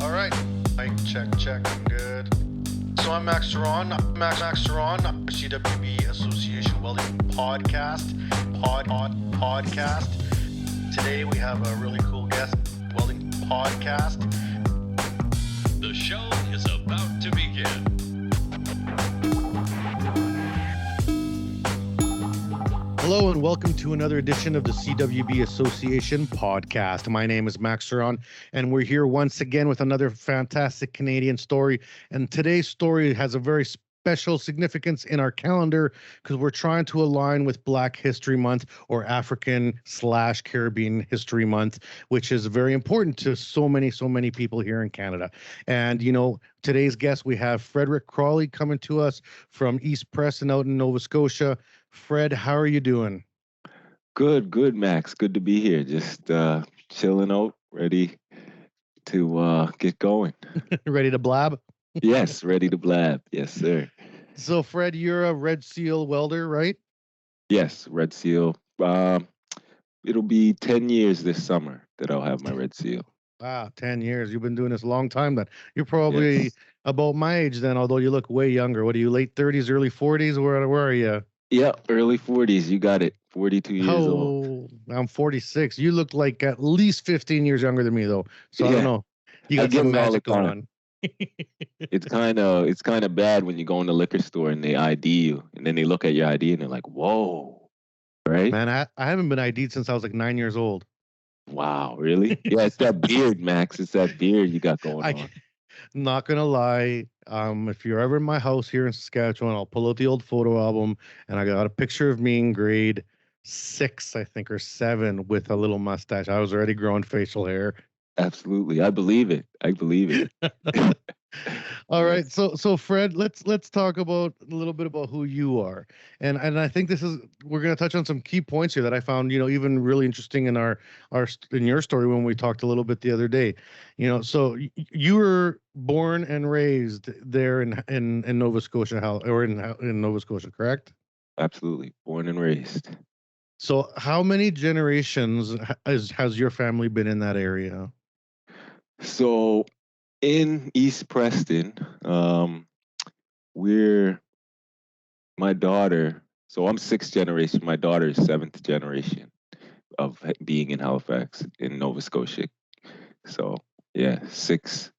All right. Mic check. I'm good. So I'm Max Ceron. CWB Association Welding podcast. Today we have a really cool guest. Welding podcast. The show is about to begin. Hello and welcome to another edition of the CWB Association podcast. My name is Max Ceron, and we're here once again with another fantastic Canadian story. And today's story has a very special significance in our calendar because we're trying to align with Black History Month, or African/Caribbean History Month, which is very important to so many people here in Canada. And today's guest, we have Frederick Crawley coming to us from East Preston out in Nova Scotia. Fred, how are you doing? Good, Max. Good to be here. Just chilling out, ready to get going. Ready to blab? Yes, ready to blab. Yes, sir. So, Fred, you're a Red Seal Welder, right? Yes, Red Seal. It'll be 10 years this summer that I'll have my Red Seal. Wow, 10 years. You've been doing this a long time then. You're probably about my age then, although you look way younger. What are you, late 30s, early 40s? Where are you? Yeah, early 40s. You got it. 42 years old. I'm 46. You look like at least 15 years younger than me, though. So I don't know. You got some magic going on. It's kind of bad when you go in the liquor store and they ID you, and then they look at your ID and they're like, "Whoa!" Right? Man, I haven't been ID'd since I was like 9 years old. Wow, really? Yeah, it's that beard, Max. It's that beard you got going on. Not gonna lie, if you're ever in my house here in Saskatchewan, I'll pull out the old photo album, and I got a picture of me in grade 6, I think, or 7, with a little mustache. I was already growing facial hair. Absolutely, I believe it. All right, so Fred, let's talk about a little bit about who you are, and I think we're going to touch on some key points here that I found even really interesting in in your story when we talked a little bit the other day. So you were born and raised there in Nova Scotia, in Nova Scotia, correct? Absolutely, born and raised. So how many generations has your family been in that area? So in East Preston, my daughter, so I'm 6th generation. My daughter is 7th generation of being in Halifax in Nova Scotia. So yeah, 7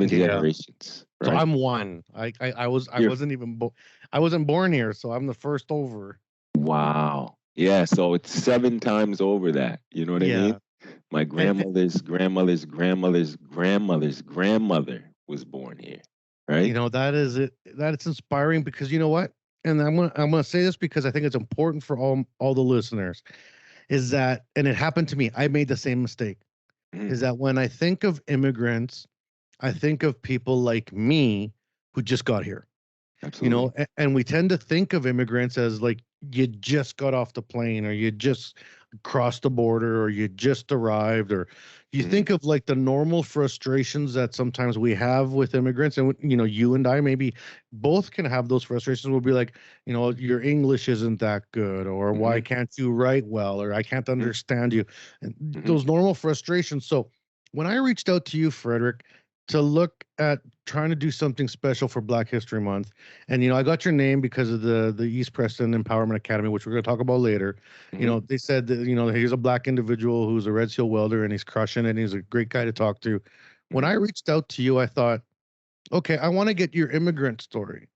generations. Right? So I'm one. I wasn't born here, so I'm the first over. Wow. Yeah, so it's 7 times over that. You know what I mean? My grandmother's grandmother was born here, right? That is it. That it's inspiring because you know what? And I'm gonna say this because I think it's important for all the listeners, is that, and it happened to me. I made the same mistake. Is that when I think of immigrants, I think of people like me who just got here. Absolutely. And we tend to think of immigrants as like you just got off the plane, or you just crossed the border, or you just arrived, or you think of like the normal frustrations that sometimes we have with immigrants. And you and I maybe both can have those frustrations. We'll be like, your English isn't that good, or why can't you write well, or I can't understand you, and those normal frustrations. So when I reached out to you, Frederick, to look at trying to do something special for Black History Month. And, I got your name because of the East Preston Empowerment Academy, which we're going to talk about later. They said that, here's a Black individual who's a Red Seal Welder, and he's crushing it, and he's a great guy to talk to. When I reached out to you, I thought, okay, I want to get your immigrant story.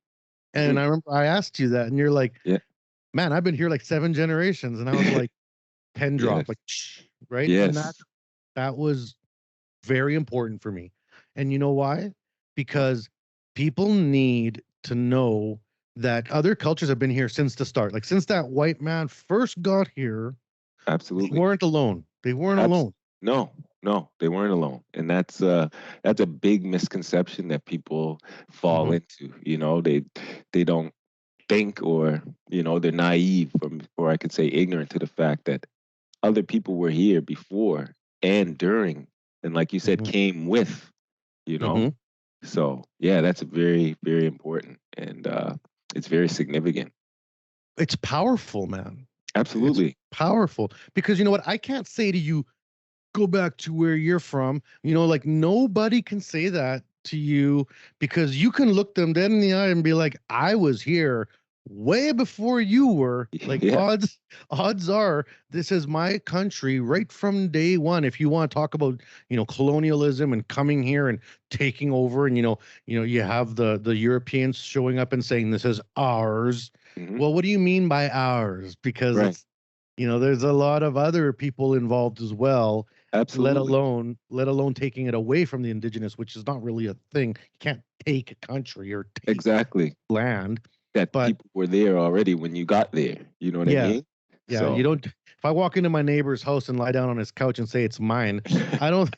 And I remember I asked you that, and you're like, man, I've been here like 7 generations. And I was like, pen drop, like, right? Yes. And that was very important for me. And you know why? Because people need to know that other cultures have been here since the start. Like since that white man first got here, absolutely, they weren't alone. They weren't alone. No, they weren't alone. And that's a big misconception that people fall into. They don't think, or they're naive or I could say ignorant to the fact that other people were here before and during, and like you said, came with. So yeah, that's very, very important, and it's very significant. It's powerful, man. Absolutely. It's powerful, because you know what? I can't say to you, go back to where you're from. Like nobody can say that to you because you can look them dead in the eye and be like, I was here way before you were. Like Yeah. odds are this is my country right from day one. If you want to talk about, colonialism and coming here and taking over, and you have the Europeans showing up and saying this is ours. Mhm. Well, what do you mean by ours? Because Right. it's there's a lot of other people involved as well, Absolutely. let alone taking it away from the indigenous, which is not really a thing. You can't take a country or take Exactly. land. That But people were there already when you got there. You know what I yeah, mean? yeah, So you don't. If I walk into my neighbor's house and lie down on his couch and say it's mine, I don't.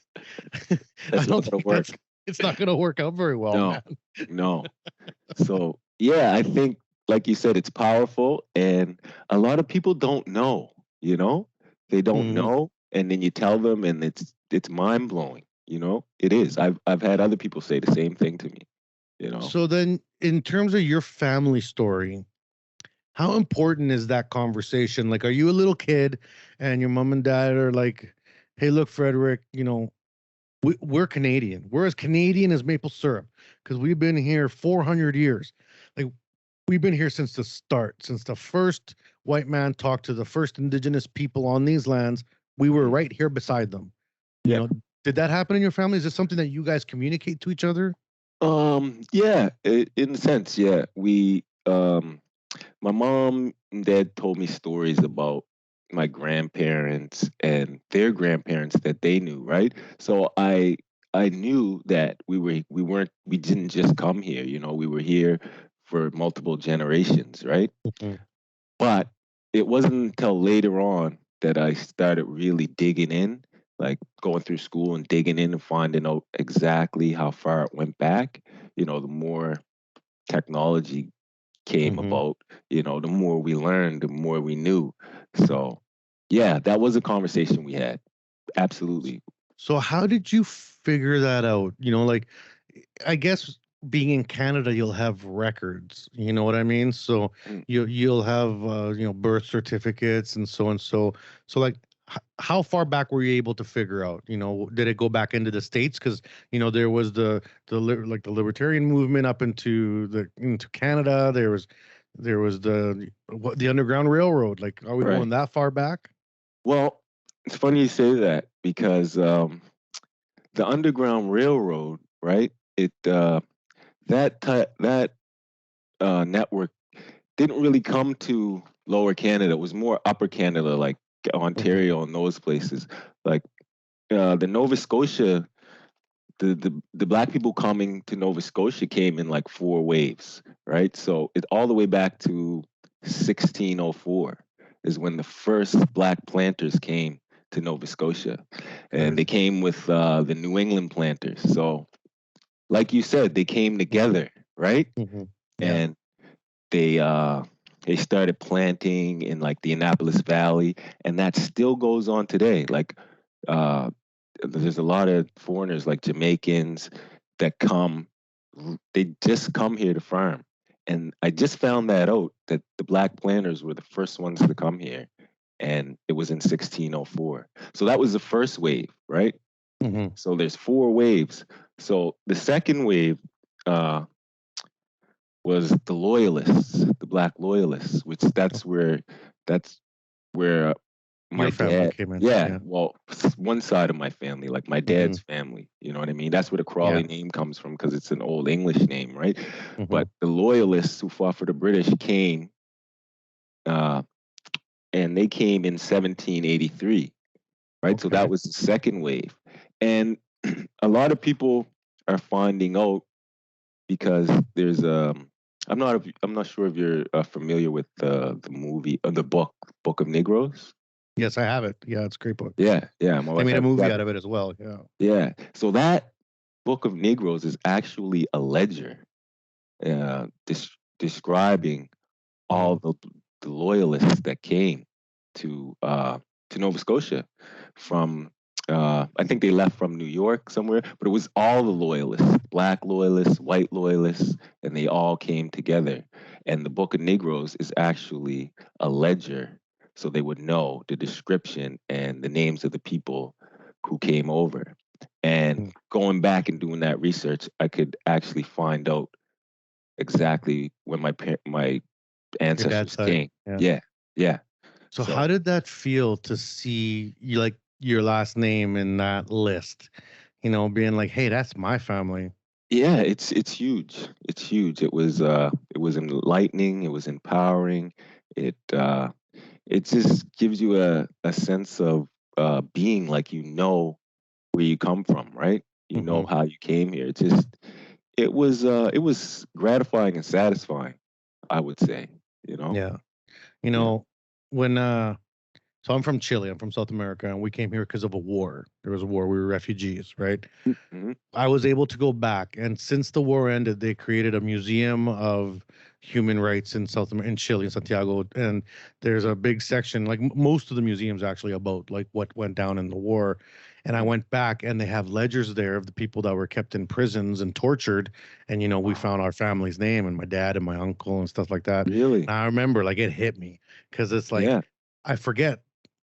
I that's don't not gonna think work. it's not going to work out very well, No, man. no. So yeah, I think like you said, it's powerful, and a lot of people don't know. You know, they don't Mhm. know, and then you tell them, and it's mind blowing. You know, it is. I've had other people say the same thing to me. You know, So then, in terms of your family story, how important is that conversation? Like, are you a little kid and your mom and dad are like, hey, look, Frederick, we're Canadian. We're as Canadian as maple syrup because we've been here 400 years. Like, we've been here since the start, since the first white man talked to the first indigenous people on these lands. We were Mhm. right here beside them. You Yeah. know, did that happen in your family? Is this something that you guys communicate to each other? Yeah, in a sense, yeah. My mom and dad told me stories about my grandparents and their grandparents that they knew, right? So I knew that we didn't just come here, we were here for multiple generations, right? Mhm. But it wasn't until later on that I started really digging in, like going through school and digging in and finding out exactly how far it went back. The more technology came Mhm. about, the more we learned, the more we knew. So, yeah, that was a conversation we had. Absolutely. So how did you figure that out? Like I guess being in Canada, you'll have records. You know what I mean? So Mm. you'll have birth certificates and so and so. So like, how far back were you able to figure out? Did it go back into the states? Because there was the libertarian movement up into Canada. There was the Underground Railroad. Like, are we Right. going that far back? Well, it's funny you say that because the Underground Railroad, right? That network didn't really come to Lower Canada. It was more Upper Canada, like Mhm. Ontario and those places. Like the Nova Scotia, the black people coming to Nova Scotia came in like four waves, right? So it all the way back to 1604 is when the first black planters came to Nova Scotia, and they came with the New England planters. So, like you said, they came together, right? Mhm. Yeah. And they started planting in like the Annapolis Valley, and that still goes on today. Like uh, there's a lot of foreigners like Jamaicans that come. They just come here to farm, and I just found that out that the black planters were the first ones to come here, and it was in 1604. So that was the first wave, right? Mhm. So there's four waves. So the second wave. Was the loyalists, the black loyalists, which that's where my Your family dad, came in. yeah, Yeah. well, one side of my family, like my Mhm. dad's family, you know what I mean? That's where the Crawley Yeah. name comes from because it's an old English name, right? But Mhm. the loyalists who fought for the British came, uh, and they came in 1783, right? So Okay. that was the second wave. And a lot of people are finding out because there's I'm not sure if you're familiar with the movie the Book of Negroes. Yes, I have it. Yeah, it's a great book. Yeah, yeah. My They wife made a has movie got. out of it as well. Yeah. Yeah, so that Book of Negroes is actually a ledger describing all Mhm. the loyalists that came to uh, to Nova Scotia from. I think they left from New York somewhere, but it was all the loyalists, black loyalists, white loyalists, and they all came together. And the Book of Negroes is actually a ledger, so they would know the description and the names of the people who came over. And going back and doing that research, I could actually find out exactly when my Your dad's ancestors side. came. Yeah. Yeah, yeah. So So how did that feel to see you like your last name in that list? You know, being like, hey, that's my family. yeah, it's huge. It's huge. It was enlightening. It was empowering. It just gives you a sense of being like you know where you come from, right? You know Mhm. how you came here. It was gratifying and satisfying, I would say, you know? Yeah. You Yeah. know, when so I'm from Chile. I'm from South America, and we came here because of a war. There was a war. We were refugees, right? Mhm. I was able to go back, and since the war ended, they created a museum of human rights in in Chile, in Santiago, and there's a big section, like most of the museums actually, about like what went down in the war. And I Mhm. went back, and they have ledgers there of the people that were kept in prisons and tortured, and you know we Wow. found our family's name and my dad and my uncle and stuff like that. Really? And I remember, like, it hit me because it's like Yeah. I forget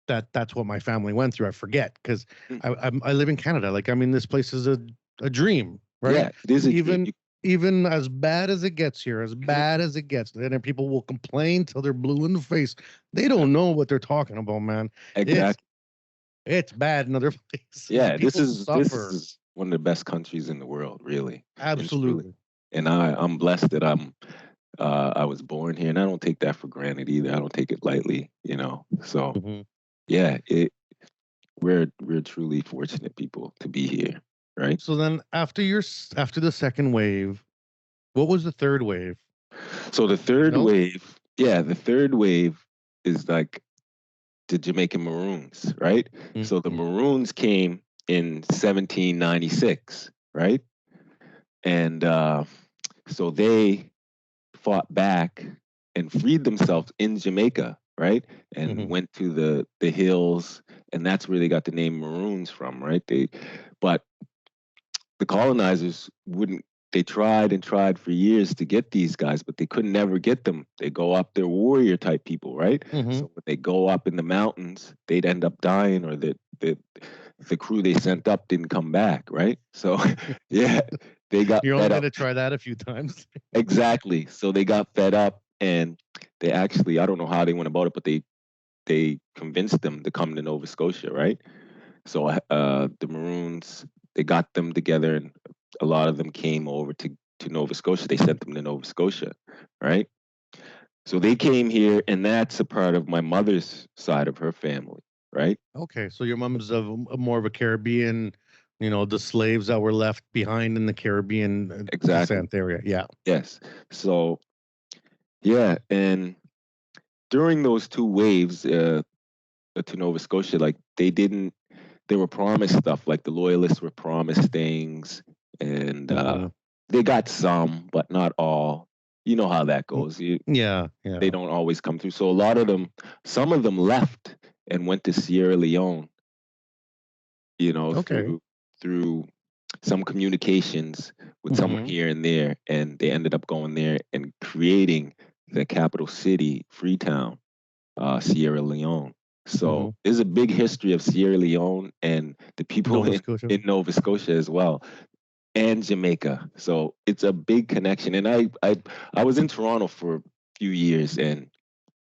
that that's what my family went through. I forget because Mm. I live in Canada. Like, I mean, this place is a dream, right? Yeah, it is a dream. Even even as bad as it gets here, as Mhm. bad as it gets, and then people will complain till they're blue in the face. They don't know what they're talking about, man. It's Exactly. it's bad in other places. Yeah, this People is this suffer. is one of the best countries in the world, really and truly. Absolutely. And I'm blessed that I was born here, and I don't take that for granted either. I don't take it lightly, you know. So Mhm. yeah, we're truly fortunate people to be here, right? So then, after the second wave, what was the third wave? So the third No. wave, yeah, the third wave is like the Jamaican Maroons, right? So the Mhm. Maroons came in 1796, right? And so they fought back and freed themselves in Jamaica, right? And Mhm. went to the hills, and that's where they got the name Maroons from, right? But the colonizers wouldn't. They tried and tried for years to get these guys, but they could never get them. They go up, they're warrior type people, right? Mhm. So when they go up in the mountains, they'd end up dying, or the crew they sent up didn't come back, right? So yeah, they got You're only fed up. gonna try that a few times. Exactly. So they got fed up, and they actually, I don't know how they went about it, but they convinced them to come to Nova Scotia, right? So the Maroons, they got them together, and a lot of them came over to Nova Scotia. They sent them to Nova Scotia, right? So they came here, and that's a part of my mother's side of her family, right? Okay, so your mom's more of a Caribbean, you know, the slaves that were left behind in the Caribbean Exactly. descent area. Yeah. Yes. So yeah, and during those two waves to Nova Scotia, like they were promised stuff, like the loyalists were promised things, and Hmm. they got some, but not all. You know how that goes. Yeah. They Yeah. don't always come through. So a lot of them, some of them left and went to Sierra Leone, you know, Okay. through some communications with someone Hmm. here and there, and they ended up going there and creating the capital city, Freetown, Sierra Leone. Hmm. So there's a big history of Sierra Leone and the people Nova Scotia. in Nova Scotia as well, and Jamaica. So it's a big connection. And I was in Toronto for a few years, and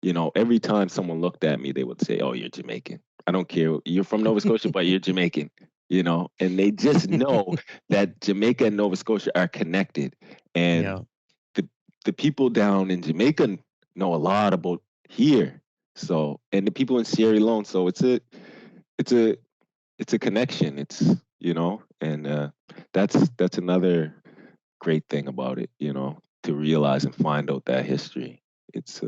you know, every time someone looked at me, they would say, "Oh, you're Jamaican." I don't care. You're from Nova Scotia, but you're Jamaican. You know, and they just know that Jamaica and Nova Scotia are connected. And Yeah. the the people down in Jamaica know a lot about here. So, and the people in Sierra Leone. So it's a it's a connection. It's, you know, and that's another great thing about it. You know, to realize and find out that history. It's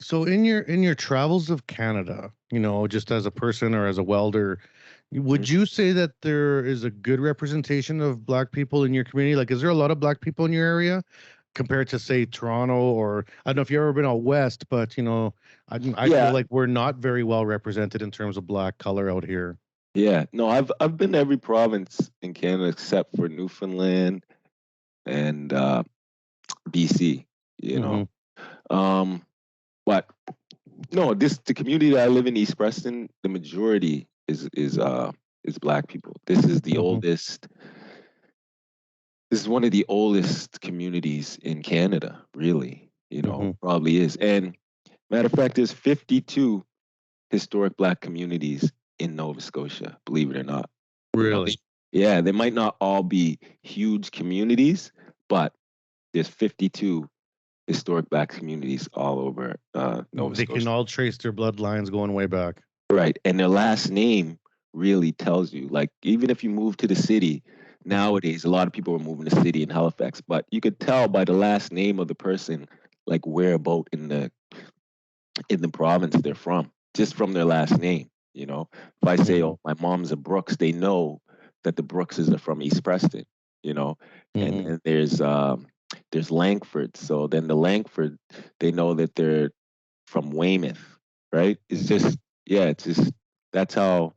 So in your travels of Canada, you know, just as a person or as a welder, would you say that there is a good representation of black people in your community? Like, is there a lot of black people in your area compared to, say, Toronto? Or I don't know if you've ever been out west, but you know, I feel yeah, like we're not very well represented in terms of black color out here. yeah. No, I've been to every province in Canada except for Newfoundland and BC. You Hmm. know, um, but no, this the community that I live in, East Preston. The majority is Black people. This is the oldest. This is one of the oldest communities in Canada, really. Probably is. And matter of fact, there's 52 historic Black communities in Nova Scotia, believe it or not. Really? Yeah, they might not all be huge communities, but there's 52 historic Black communities all over Nova They Scotia. can all trace their bloodlines going way back. Right. And their last name really tells you, like, even if you move to the city, nowadays, a lot of people are moving to the city in Halifax, but you could tell by the last name of the person, like whereabout in the province they're from, just from their last name. If I say, oh, my mom's a Brooks, they know that the Brookses are from East Preston, and then there's Langford. So then the Langford, they know that they're from Weymouth, right? It's just, that's how.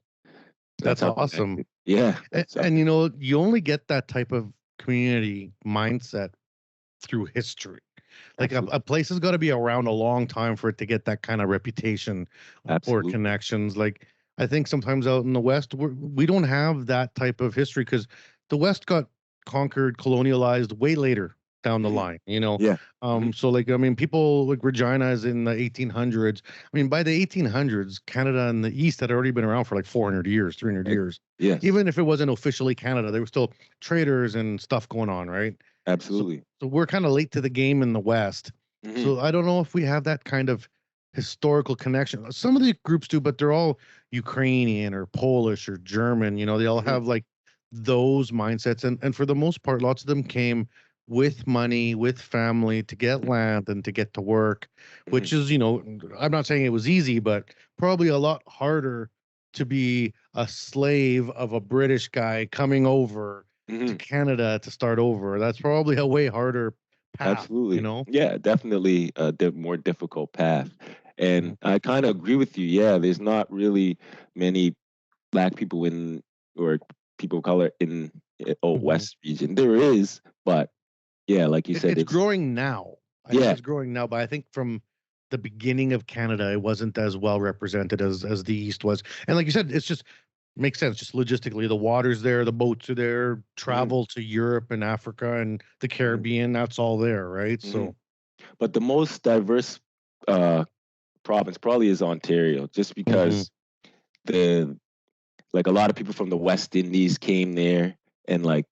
That's awesome. Connected. Yeah. And you only get that type of community mindset through history. Like a place has got to be around a long time for it to get that kind of reputation or connections. Like I think sometimes out in the West, we don't have that type of history because the West got conquered, colonialized way later down the line, Yeah. So like, I mean, people like Regina is in the 1800s. I mean, by the 1800s, Canada and the East had already been around for like 400 years, 300 years. Yes. Even if it wasn't officially Canada, there were still traders and stuff going on, right? Absolutely. So we're kind of late to the game in the West. So I don't know if we have that kind of historical connection. Some of the groups do, but they're all Ukrainian or Polish or German. They all have like those mindsets. And for the most part, lots of them came with money, with family to get land and to get to work, which is, I'm not saying it was easy, but probably a lot harder to be a slave of a British guy coming over to Canada to start over. That's probably a way harder path. Absolutely. Yeah, definitely a more difficult path. And I kind of agree with you. Yeah, there's not really many Black people or people of color in West region. There is, but yeah, like you said, it's growing now. I think it's growing now, but I think from the beginning of Canada, it wasn't as well represented as the East was. And like you said, it's just makes sense. Just logistically, the water's there, the boats are there, travel to Europe and Africa and the Caribbean, that's all there, right? So, but the most diverse province probably is Ontario, just because like a lot of people from the West Indies came there, and like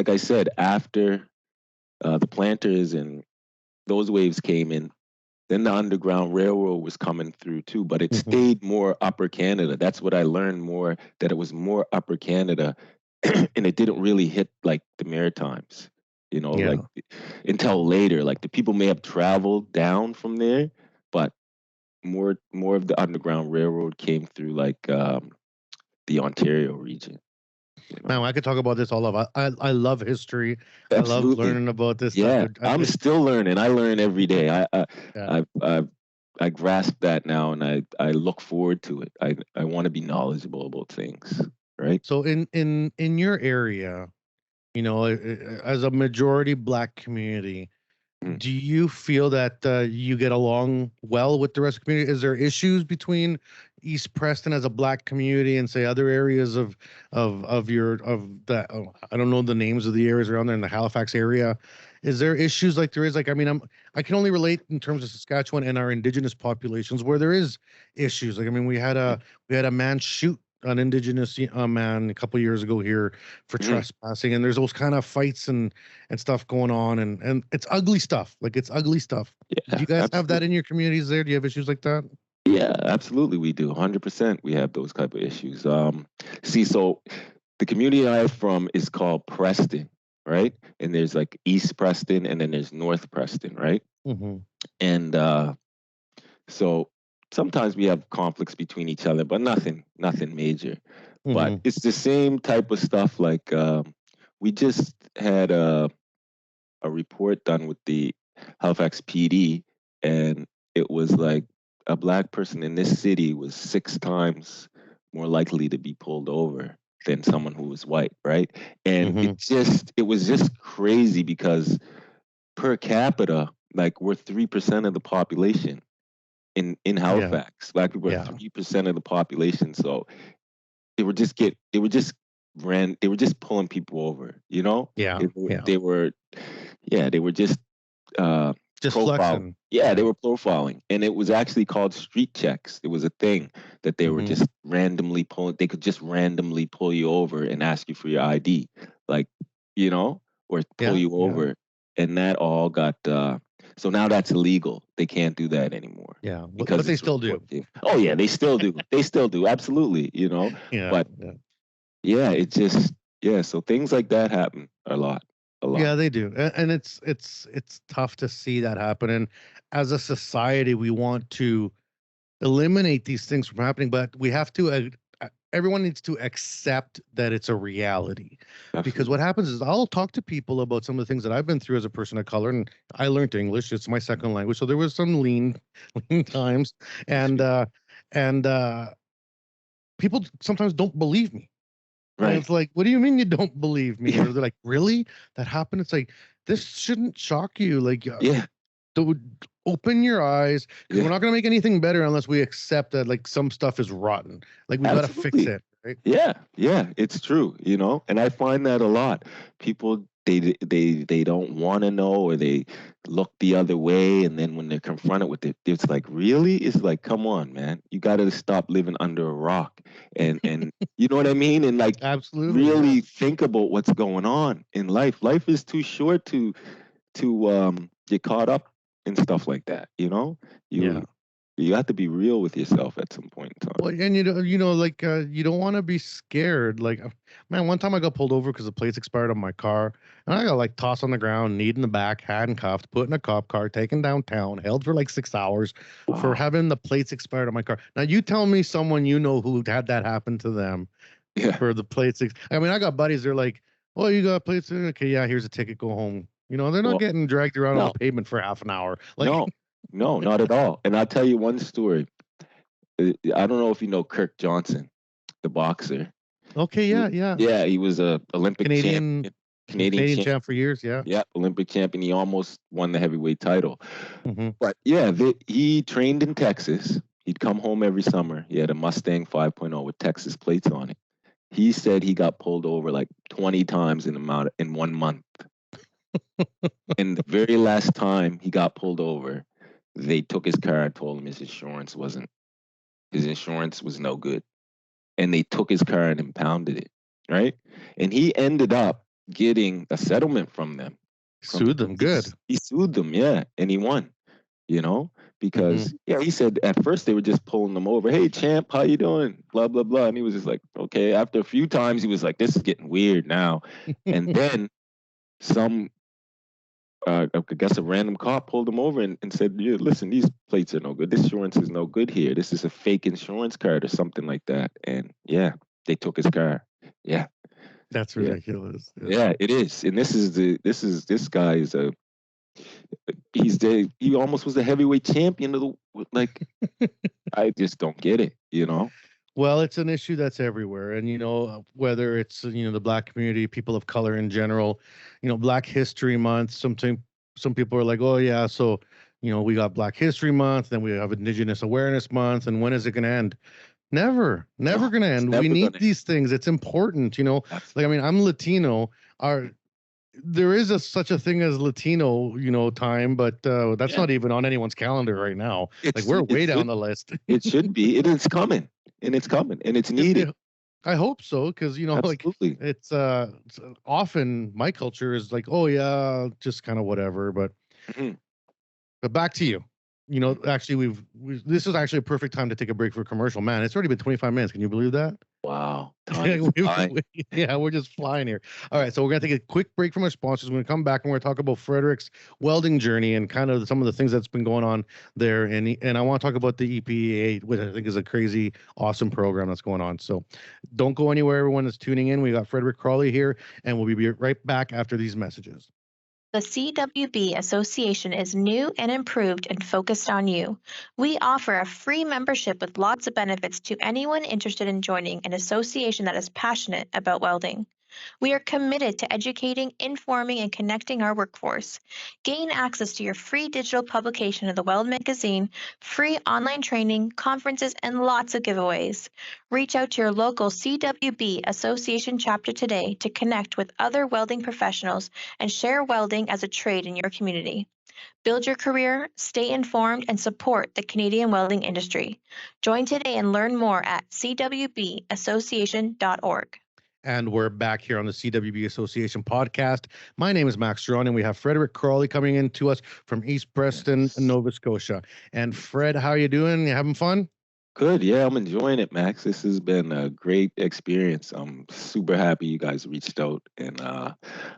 I said, after the planters and those waves came in, then the Underground Railroad was coming through too, but it stayed more Upper Canada. That's what I learned more, that it was more Upper Canada, and it didn't really hit like the Maritimes, like until later. Like the people may have traveled down from there, but more of the Underground Railroad came through like the Ontario region. Man, I could talk about this all of. I love history. Absolutely. I love learning about this stuff. I'm still learning. I learn every day. I grasp that now, and I look forward to it. I want to be knowledgeable about things, right? So in your area, as a majority Black community, do you feel that you get along well with the rest of the community? Is there issues between East Preston as a Black community and say other areas of that? Oh, I don't know the names of the areas around there in the Halifax area. Is there issues like there is? Like, I mean, I can only relate in terms of Saskatchewan and our Indigenous populations where there is issues. Like, I mean, we had a man shoot an Indigenous man a couple of years ago here for trespassing, and there's those kind of fights and stuff going on, and it's ugly stuff. Like, it's ugly stuff. Yeah, do you guys have that in your communities there? Do you have issues like that? Yeah, absolutely, we do. 100%, we have those type of issues. So the community I'm from is called Preston, right? And there's like East Preston, and then there's North Preston, right? And so sometimes we have conflicts between each other, but nothing major. But it's the same type of stuff. Like we just had a report done with the Halifax PD, and it was like a Black person in this city was 6 times more likely to be pulled over than someone who was white, right? And it was just crazy because per capita, like we're 3% of the population. In Halifax, Black people are 3% of the population. So they were just pulling people over, you know? Yeah. They were just Just profile. flexing. Yeah, they were profiling, and it was actually called street checks. It was a thing that they were just randomly pulling. They could just randomly pull you over and ask you for your ID, like, you know, or pull you over, and that all got. So now that's illegal. They can't do that anymore. Yeah, because but they still do. Oh yeah, they still do. They still do. Absolutely, you know. Yeah. But yeah, it just So things like that happen a lot. Yeah, they do, and it's tough to see that happen. And as a society, we want to eliminate these things from happening, but we have to. Everyone needs to accept that it's a reality. Absolutely. Because what happens is I'll talk to people about some of the things that I've been through as a person of color, and I learned English. It's my second language, so there was some lean times, and people sometimes don't believe me. Right. And it's like, what do you mean you don't believe me? Or they're like, really? That happened? It's like, this shouldn't shock you. Like, open your eyes, because we're not going to make anything better unless we accept that like some stuff is rotten. Like we got to fix it. Right? Yeah, it's true, you know, and I find that a lot. People they don't want to know, or they look the other way, and then when they're confronted with it, it's like, really? It's like, come on, man, you got to stop living under a rock, and you know what I mean, and like absolutely really think about what's going on in life. Life is too short to get caught up in stuff like that, you know. You have to be real with yourself at some point in time. Well, and you don't want to be scared. Like, man, one time I got pulled over because the plates expired on my car, and I got like tossed on the ground, kneed in the back, handcuffed, put in a cop car, taken downtown, held for like 6 hours for having the plates expired on my car. Now, you tell me someone you know who had that happen to them for the plates. I mean, I got buddies. They're like, "Oh, you got plates? Okay, yeah, here's a ticket. Go home." You know, they're not getting dragged around on the pavement for half an hour. Like, No, not at all. And I'll tell you one story. I don't know if you know Kirk Johnson, the boxer. Okay, yeah. Yeah, he was a Olympic Canadian champ for years, yeah. Yeah, Olympic champion. He almost won the heavyweight title. Mm-hmm. But yeah, he trained in Texas. He'd come home every summer. He had a Mustang 5.0 with Texas plates on it. He said he got pulled over like 20 times in 1 month. And the very last time he got pulled over, they took his car and told him his insurance was no good. And they took his car and impounded it, right? And he ended up getting a settlement from them. Sued them, good. He sued them, yeah, and he won, you know, because, he said at first they were just pulling them over. Hey, champ, how you doing? Blah, blah, blah. And he was just like, okay. After a few times, he was like, this is getting weird now. And then I guess a random cop pulled him over and said, yeah, listen, these plates are no good. This insurance is no good here. This is a fake insurance card or something like that. And they took his car. Yeah. That's ridiculous. Yeah, it is. And this guy is he almost was the heavyweight champion of the, I just don't get it, you know? Well, it's an issue that's everywhere. And, you know, whether it's, the Black community, people of color in general, Black History Month, some people are like, oh, yeah, so, we got Black History Month, then we have Indigenous Awareness Month, and when is it going to end? Never going to end. We need these things. It's important, Like, I mean, I'm Latino. There is such a thing as Latino, time, but that's not even on anyone's calendar right now. We're way down the list. It should be. It is coming. And it's coming, and it's needed. I hope so, because Absolutely. it's often my culture is like, oh yeah, just kind of whatever. But back to you. Actually, this is actually a perfect time to take a break for a commercial. Man, it's already been 25 minutes. Can you believe that? Wow. We're just flying here. All right, so we're going to take a quick break from our sponsors. We're going to come back and we're going to talk about Frederick's welding journey and kind of some of the things that's been going on there. And I want to talk about the EPA, which I think is a crazy, awesome program that's going on. So don't go anywhere, everyone that's tuning in. We got Frederick Crawley here, and we'll be right back after these messages. The CWB Association is new and improved and focused on you. We offer a free membership with lots of benefits to anyone interested in joining an association that is passionate about welding. We are committed to educating, informing, and connecting our workforce. Gain access to your free digital publication of the Weld magazine, free online training, conferences, and lots of giveaways. Reach out to your local CWB Association chapter today to connect with other welding professionals and share welding as a trade in your community. Build your career, stay informed, and support the Canadian welding industry. Join today and learn more at cwbassociation.org. And we're back here on the CWB Association podcast. My name is Max Ceron, and we have Frederick Crawley coming in to us from East Preston, Nova Scotia. And Fred, how are you doing? You having fun? Good. Yeah, I'm enjoying it, Max. This has been a great experience. I'm super happy you guys reached out, and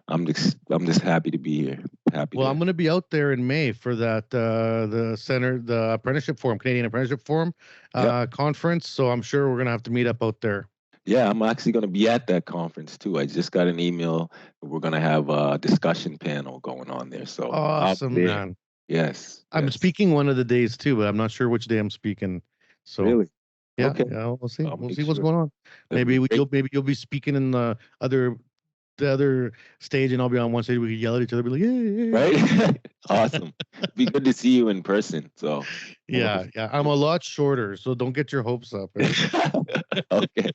I'm just happy to be here. Well, I'm going to be out there in May for that the apprenticeship forum, Canadian Apprenticeship Forum conference. So I'm sure we're going to have to meet up out there. Yeah, I'm actually going to be at that conference too. I just got an email. We're going to have a discussion panel going on there. So awesome, man. Yes. I'm speaking one of the days too, but I'm not sure which day I'm speaking. So really? Yeah, okay. Yeah, we'll see. I'll We'll make see what's sure. going on. Maybe you'll be speaking in the other stage, and I'll be on one stage. We can yell at each other, be like, "Hey!" Right? Awesome. Be good to see you in person. So yeah. I'm a lot shorter, so don't get your hopes up. Right? Okay.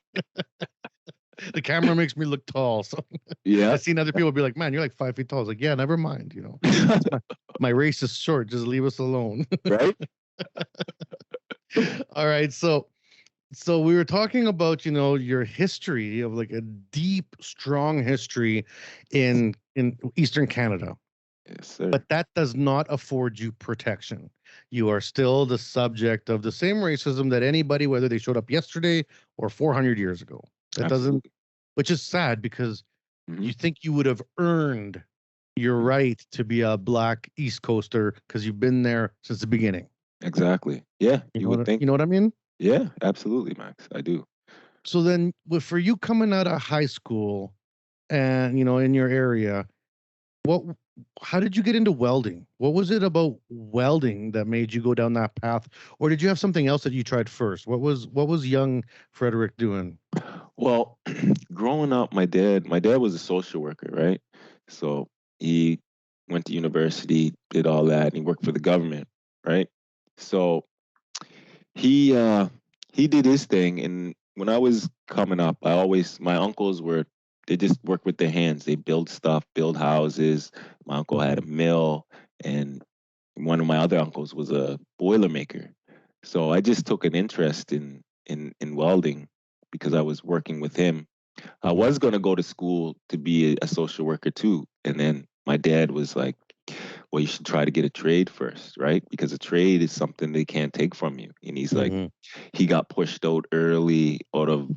The camera makes me look tall, so Yeah. I've seen other people be like, "Man, you're like 5 feet tall." I was like, "Yeah, never mind. My race is short. Just leave us alone." Right? All right, so we were talking about your history of like a deep, strong history in Eastern Canada. Yes, sir. But that does not afford you protection. You are still the subject of the same racism that anybody, whether they showed up yesterday or 400 years ago. That doesn't, which is sad because you think you would have earned your right to be a Black East Coaster because you've been there since the beginning. Exactly. Yeah. You would think. You know what I mean? Yeah, absolutely, Max. I do. So then, for you coming out of high school, and in your area, how did you get into welding? What was it about welding that made you go down that path, or did you have something else that you tried first? What was young Frederick doing? Well, growing up, my dad was a social worker, right? So he went to university, did all that, and he worked for the government, right? So he did his thing, and when I was coming up, my uncles they just work with their hands. They build stuff, build houses. My uncle had a mill, and one of my other uncles was a boiler maker. So I just took an interest in welding because I was working with him. I was going to go to school to be a social worker too, and then my dad was like, well, you should try to get a trade first, right? Because a trade is something they can't take from you. And he's like, he got pushed out early out of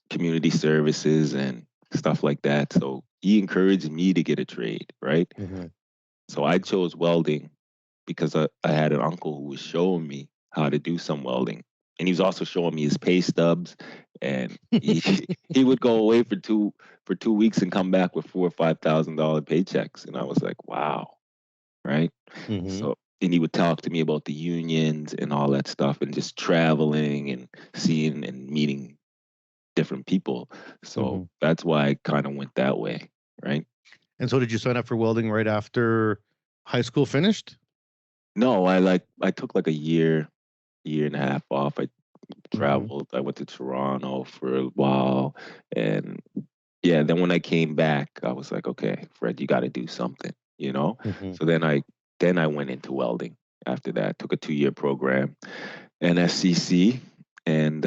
community services and stuff like that. So he encouraged me to get a trade, right? So I chose welding because I had an uncle who was showing me how to do some welding. And he was also showing me his pay stubs, and he would go away for 2 weeks and come back with $4,000 or $5,000 paychecks, and I was like, wow, right? So, and he would talk to me about the unions and all that stuff, and just traveling and seeing and meeting different people. So that's why I kind of went that way, right? And so, did you sign up for welding right after high school finished? No, I took like a year and a half off. I traveled. I went to Toronto for a while, and yeah, then when I came back, I was like, okay, Fred, you got to do something, So then I went into welding. After that, took a 2-year program, NSCC, and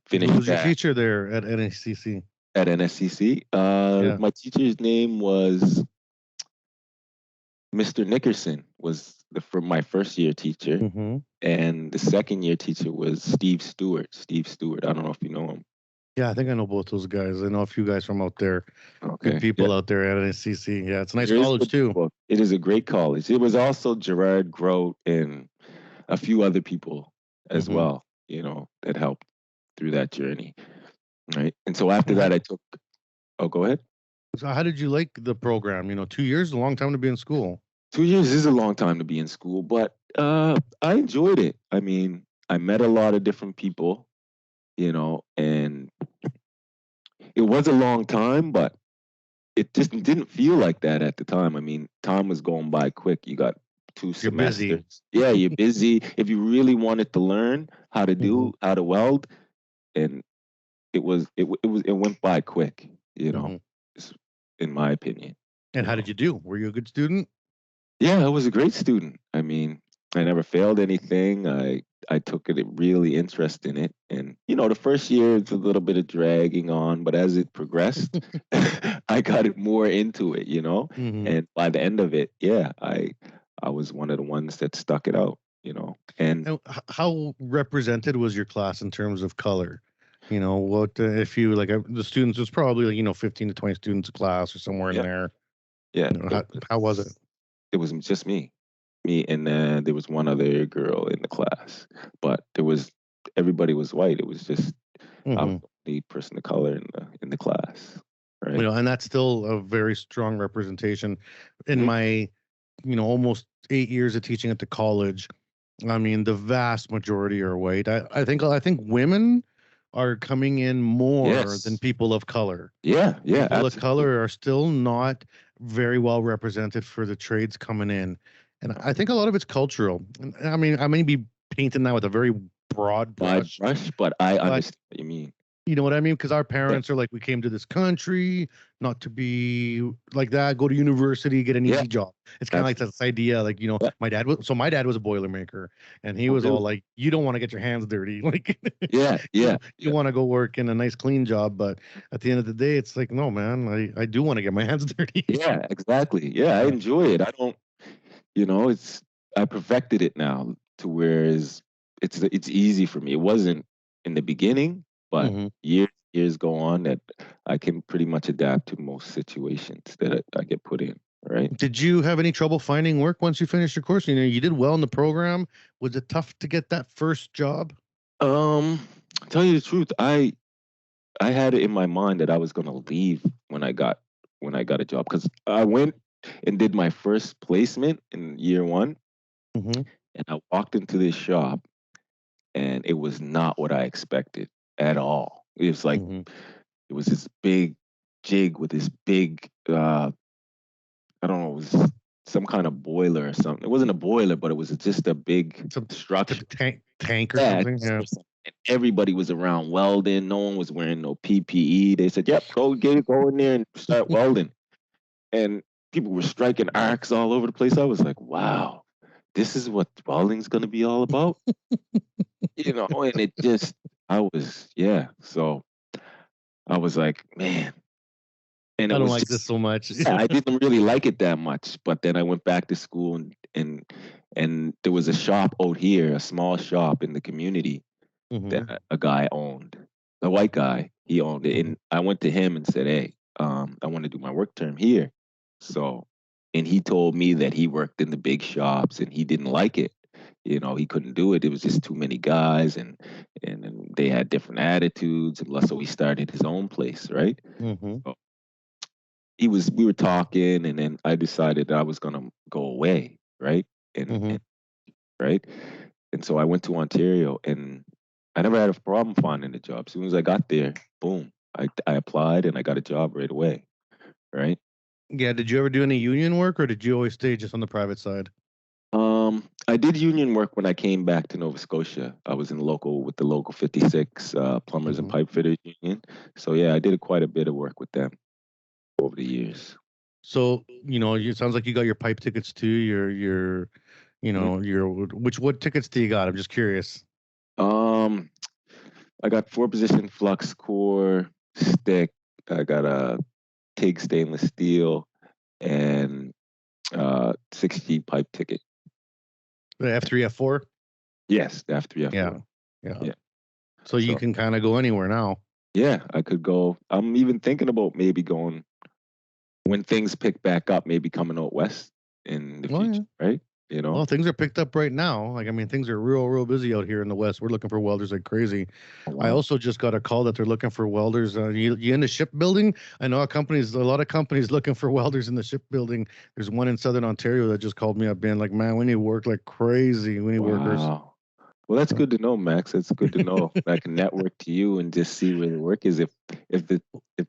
finished. Who was your teacher there at NSCC? At NSCC, my teacher's name was Mr. Nickerson. Was my first year teacher, and the second year teacher was Steve Stewart. I don't know if you know him. Yeah, I think I know both those guys. I know a few guys from out there. Okay. Good people out there at NSCC. Yeah, it's a nice college too. People. It is a great college. It was also Gerard Grote and a few other people as well, that helped through that journey. Right. And so after that, I took. Oh, go ahead. So how did you like the program? 2 years is a long time to be in school. 2 years is a long time to be in school, but I enjoyed it. I mean, I met a lot of different people, and it was a long time, but it just didn't feel like that at the time. I mean, time was going by quick. You got 2 You're busy. semesters. Yeah, you're busy. If you really wanted to learn how to do how to weld, and it went by quick, you know, in my opinion. And how did you do? Were you a good student? Yeah, I was a great student. I mean, I never failed anything. I took it really interest in it, and you know, the first year it's a little bit of dragging on, but as it progressed, I got it more into it, you know. And by the end of it, yeah, I was one of the ones that stuck it out, you know. And how represented was your class in terms of color? You know, what if you like the students was probably like, you know, 15 to 20 students a class or somewhere in there. Yeah. You know, how was it? It was just me, and there was one other girl in the class, but everybody was white. It was just I was the person of color in the class, right? You know, and that's still a very strong representation in my, you know, almost 8 years of teaching at the college. I mean, the vast majority are white. I think women are coming in more than people of color. Yeah, People absolutely. of color are still not very well represented for the trades coming in. And I think a lot of it's cultural. And I mean, I may be painting that with a very broad brush, but I understand what you mean. You know what I mean? Because our parents are like, we came to this country not to be like that, go to university, get an easy job. It's kind of like this idea, like, you know, my dad was a Boilermaker, and he was all like, you don't want to get your hands dirty. Like, you want to go work in a nice, clean job. But at the end of the day, it's like, no, man, I do want to get my hands dirty. Yeah, exactly. Yeah, I enjoy it. I don't, you know, I perfected it now to where it's easy for me. It wasn't in the beginning, but years go on that I can pretty much adapt to most situations that I get put in, right? Did you have any trouble finding work once you finished your course? You know, you did well in the program. Was it tough to get that first job? Tell you the truth, I had it in my mind that I was going to leave when I got a job, because I went and did my first placement in year 1, and I walked into this shop, and it was not what I expected at all. It was like it was this big jig with this big I don't know, it was some kind of boiler or something. It wasn't a boiler, but it was just a big structure, tank or something. Yeah. And everybody was around welding. No one was wearing no PPE. They said, "Yep, go in there and start welding." And people were striking arcs all over the place. I was like, "Wow, this is what welding's gonna be all about." You know, and it just, so I was like, man. And I don't like this so much. I didn't really like it that much. But then I went back to school, and there was a shop out here, a small shop in the community that a guy owned, a white guy. He owned it, and I went to him and said, "Hey, I want to do my work term here." So, and he told me that he worked in the big shops and he didn't like it. You know, he couldn't do it. It was just too many guys, and they had different attitudes. And so he started his own place, right? So we were talking, and then I decided that I was gonna go away, right? And so I went to Ontario, and I never had a problem finding a job. As soon as I got there, boom, I applied and I got a job right away, right? Yeah. Did you ever do any union work, or did you always stay just on the private side? I did union work when I came back to Nova Scotia. I was with the local 56 plumbers and pipe fitters union. So yeah, I did quite a bit of work with them over the years. So, you know, it sounds like you got your pipe tickets too. You know, what tickets do you got? I'm just curious. I got 4-position flux core stick. I got a TIG stainless steel and 6G pipe ticket. The F3, F4? Yes, the F3, F4. Yeah. So you can kind of go anywhere now. Yeah, I could go. I'm even thinking about maybe going when things pick back up, maybe coming out west in the future, right? You know, well, things are picked up right now. Like, I mean, things are real busy out here in the West. We're looking for welders like crazy. Oh, wow. I also just got a call that they're looking for welders. You in the shipbuilding? I know a lot of companies looking for welders in the shipbuilding. There's one in Southern Ontario that just called me up, being like, "Man, we need work like crazy. We need workers." Well, that's good to know, Max. That's good to know. I can network to you and just see where the work is if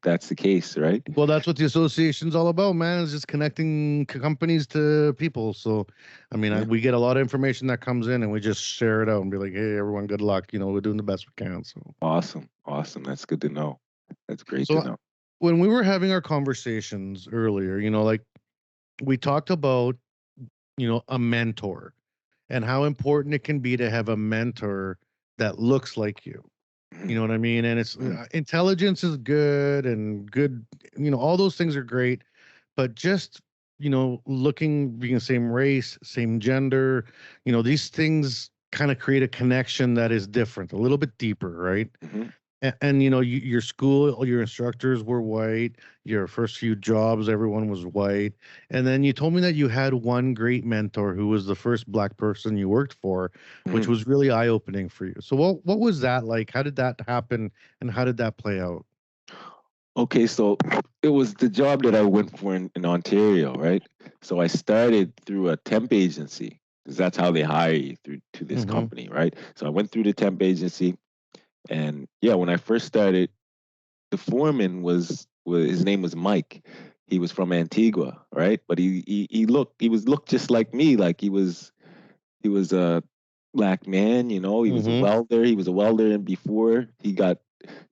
that's the case, right? Well, that's what the association's all about, man. Is just connecting companies to people. So, I mean, Yeah. we get a lot of information that comes in, and we just share it out and be like, "Hey, everyone, good luck." We're doing the best we can. So, Awesome. Awesome. That's good to know. That's great to so know. when we were having our conversations earlier, like we talked about, a mentor and how important it can be to have a mentor that looks like you. You know what I mean? And it's Mhm. intelligence is good and good, all those things are great, but just, looking, being the same race, same gender, these things kind of create a connection that is different, a little bit deeper, right? Mhm. And your school, all your instructors were white. Your first few jobs, everyone was white. And then you told me that you had one great mentor who was the first black person you worked for, which Mhm. was really eye opening for you. So what was that like? How did that happen, and how did that play out? Okay, so it was the job that I went for in Ontario, right? So I started through a temp agency because that's how they hire you through to this Mm-hmm. company, right? So I went through the temp agency, and yeah, when I first started, the foreman was his name was Mike. He was from Antigua, right? But he was looked just like me, like he was a black man, he was a Mm-hmm. welder. He was a welder and before he got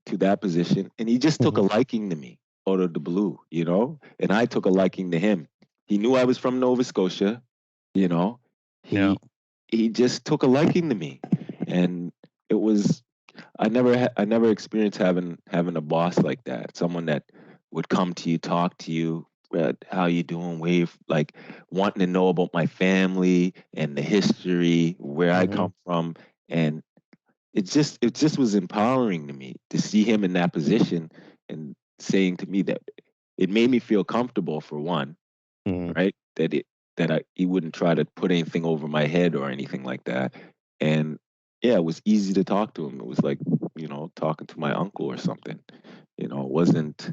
to that position, and he just took a Mm-hmm. liking to me out of the blue. And I took a liking to him. He knew I was from Nova Scotia, you know. Yeah. He just took a liking to me, and it was I never experienced having a boss like that, someone that would come to you, talk to you, how you doing, wave, like wanting to know about my family and the history, where I Mm-hmm. come from, and it just was empowering to me to see him in that position and saying to me that it made me feel comfortable for one, Mm-hmm. right? He wouldn't try to put anything over my head or anything like that. And yeah, it was easy to talk to him. It was like, talking to my uncle or something. It wasn't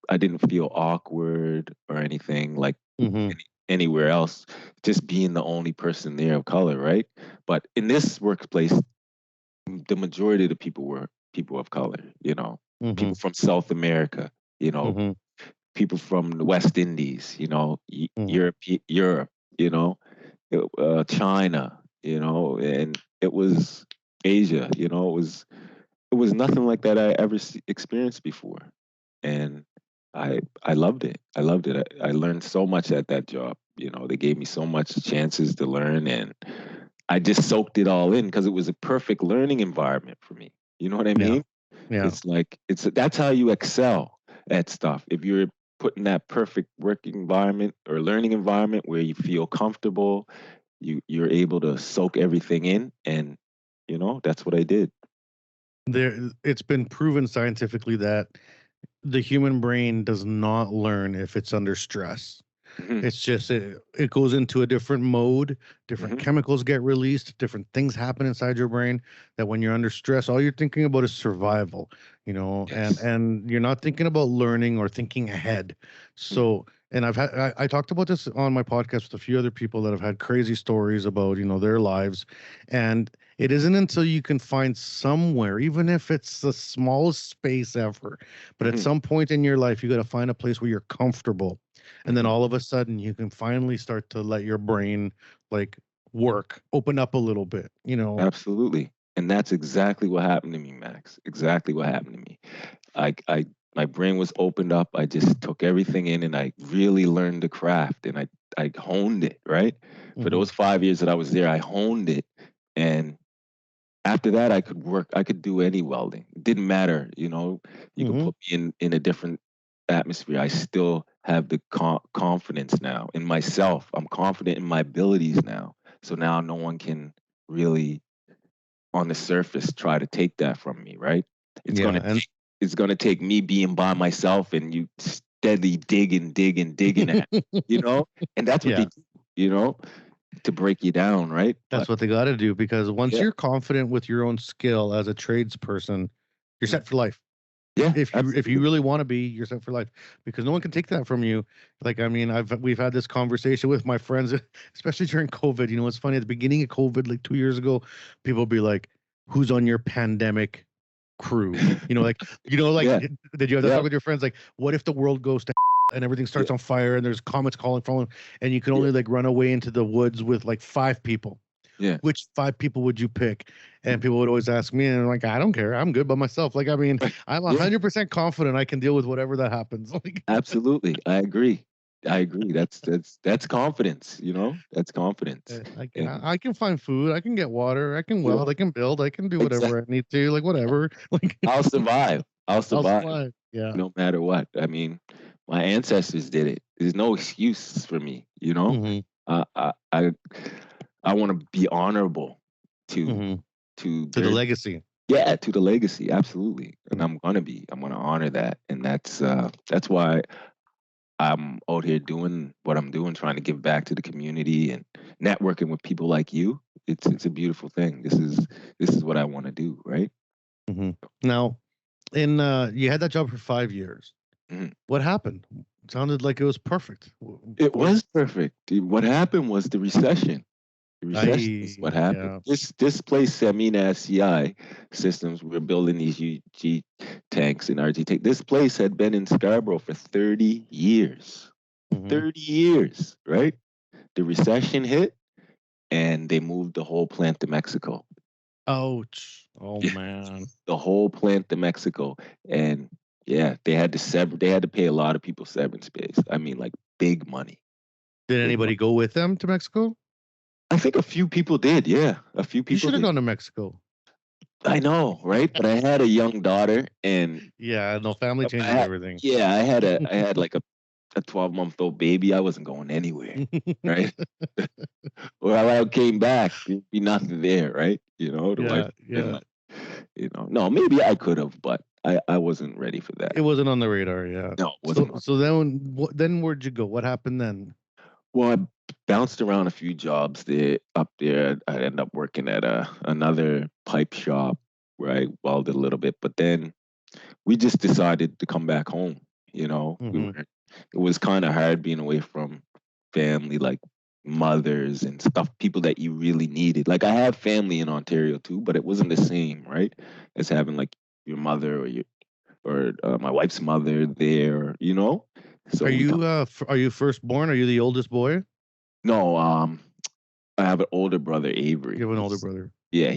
I didn't feel awkward or anything like Mm-hmm. anywhere else, just being the only person there of color, right? But in this workplace, the majority of the people were people of color, Mm-hmm. people from South America, you know, Mm-hmm. people from the West Indies, Europe, you know, China, and it was Asia, it was nothing like that I ever experienced before, and I loved it. I loved it. I learned so much at that job. They gave me so much chances to learn, and I just soaked it all in because it was a perfect learning environment for me. You know what I Yeah. mean? Yeah. It's like that's how you excel at stuff. If you're put in that perfect work environment or learning environment where you feel comfortable, you're able to soak everything in, and that's what I did. It's been proven scientifically that the human brain does not learn if it's under stress. Hmm. It's just it goes into a different mode, different Hmm. chemicals get released, different things happen inside your brain that when you're under stress, all you're thinking about is survival, and Yes. and you're not thinking about learning or thinking ahead. So, and I talked about this on my podcast with a few other people that have had crazy stories about, their lives. And it isn't until you can find somewhere, even if it's the smallest space ever, but at Hmm. some point in your life, you got to find a place where you're comfortable, and then Hmm. all of a sudden you can finally start to let your brain like work, open up a little bit. Absolutely. And that's exactly what happened to me, Max. Exactly what happened to me. I my brain was opened up. I just took everything in and I really learned the craft and I honed it, right? For Hmm. those 5 years that I was there, I honed it. And after that I could do any welding. It didn't matter, you could Hmm. put me in a different atmosphere. I still have the confidence now in myself. I'm confident in my abilities now. So now no one can really on the surface try to take that from me, right? It's Yeah. gonna And take it's gonna take me being by myself and you steadily digging at, you know, and that's what they yeah, do, you know, to break you down, right? that's But what they got to do, because once yeah, you're confident with your own skill as a tradesperson, you're mm, set for life. Yeah, If you absolutely. really want to be, you're set for life, because no one can take that from you. Like, I mean, we've had this conversation with my friends, especially during COVID. You know, it's funny, at the beginning of COVID, like 2 years ago, people would be like, "Who's on your pandemic crew?" You know, like, Yeah, did you have that yeah, talk with your friends? Like, what if the world goes to and everything yeah, starts on fire and there's comets calling from, and you can yeah, only like run away into the woods with like 5 people? yeah. Which 5 people would you pick? And people would always ask me, and I'm like, I don't care. I'm good by myself. Like, I mean, I'm Yeah, 100% confident I can deal with whatever that happens. Like, absolutely. I agree. I agree. That's confidence, you know? That's confidence. And I can find food. I can get water. I can yeah, weld. I can build. I can do exactly. whatever I need to. Like, whatever. Like, I'll survive. I'll I'll survive survive. Yeah. no matter what. I mean, my ancestors did it. There's no excuse for me, you know? Hmm. Uh, I I I want to be honorable to Hmm. to To the their legacy. yeah, to the legacy, absolutely. And I'm gonna honor that. And that's why I'm out here doing what I'm doing, trying to give back to the community and networking with people like you. It's a beautiful thing. This is what I want to do, right? Hmm. Now, you had that job for 5 years. Mhm. What happened? Sounded like it was perfect. It What? was perfect. What happened was the recession. The recession is what happened. Yeah. This place, Samina SCI Systems, we were building these UG tanks and RG tanks. This place had been in Scarborough for 30 years. Hmm. 30 years, right? The recession hit and they moved the whole plant to Mexico. Ouch. Oh Yeah, man. the whole plant to Mexico. And yeah, they had to pay a lot of people severance pays. I mean, like big money. Did Big money. anybody go with them to Mexico? I think a few people did, yeah. A few You people should have did. gone to Mexico. I know, right? But I had a young daughter and Yeah, no, family I changes had everything. yeah, I had like a 12-month-old baby. I wasn't going anywhere, right? Well, I came back, there'd be nothing there, right? You know, the wife Yeah, been yeah. like, no, maybe I could have, but I wasn't ready for It that. wasn't on the radar, yeah. No, it So wasn't on. so then then where'd you go? What happened then? Well, I bounced around a few jobs there up there. I ended up working at another pipe shop where I welded a little bit, but then we just decided to come back home. You know, Hmm. it was kind of hard being away from family, like mothers and stuff, people that you really needed. Like I have family in Ontario too, but it wasn't the same, right? As having like your mother or my wife's mother there, you know. So we come. Are you firstborn? Are you the oldest boy? No, I have an older brother, Avery. You have an older brother. Yeah,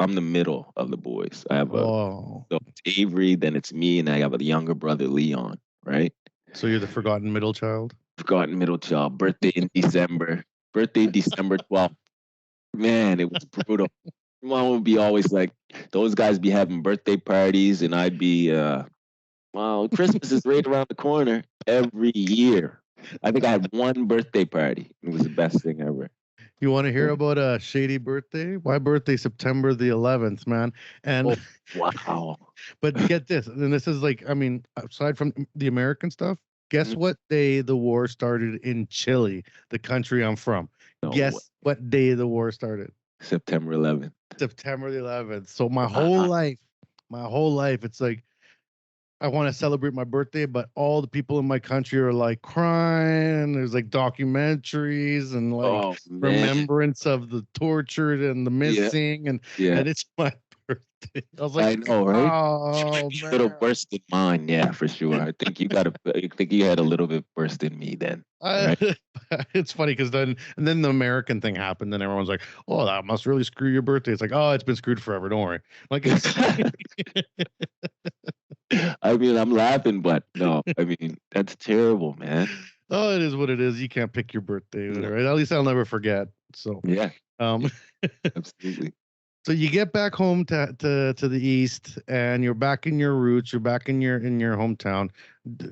I'm the middle of the boys. I have a Oh, so it's Avery, then it's me, and I have a younger brother, Leon. Right? so you're the forgotten middle child? Forgotten middle child. Birthday in December. Birthday December 12th. Man, it was brutal. Mom would be always like, those guys be having birthday parties, and I'd be, well, Christmas is right around the corner every year. I think I had one birthday party. It was the best thing ever. You want to hear about a shady birthday? My birthday, September the 11th, man. Oh, And wow. but get this, and this is like, I mean, aside from the American stuff, guess what day the war started in Chile, the country I'm from? No way. Guess what day the war started? September 11th. September the 11th. So Wow. my whole life, it's like I want to celebrate my birthday, but all the people in my country are like crying. There's like documentaries and like Oh, man. remembrance of the tortured and the Yeah, missing, yeah. and it's my birthday. I was I like, know, right? oh A little man. worse than mine, yeah, for sure. I think you had a little bit worse than me then, I, right? it's funny because then the American thing happened, and everyone's like, "Oh, that must really screw your birthday." It's like, "Oh, it's been screwed forever. Don't worry." Like, it's I mean, I'm laughing, but no, I mean, that's terrible, man. oh, it is what it is. You can't pick your birthday, No. right? At least I'll never forget. So, Yeah, um, yeah, absolutely. so you get back home to the east, and you're back in your roots. You're back in your hometown.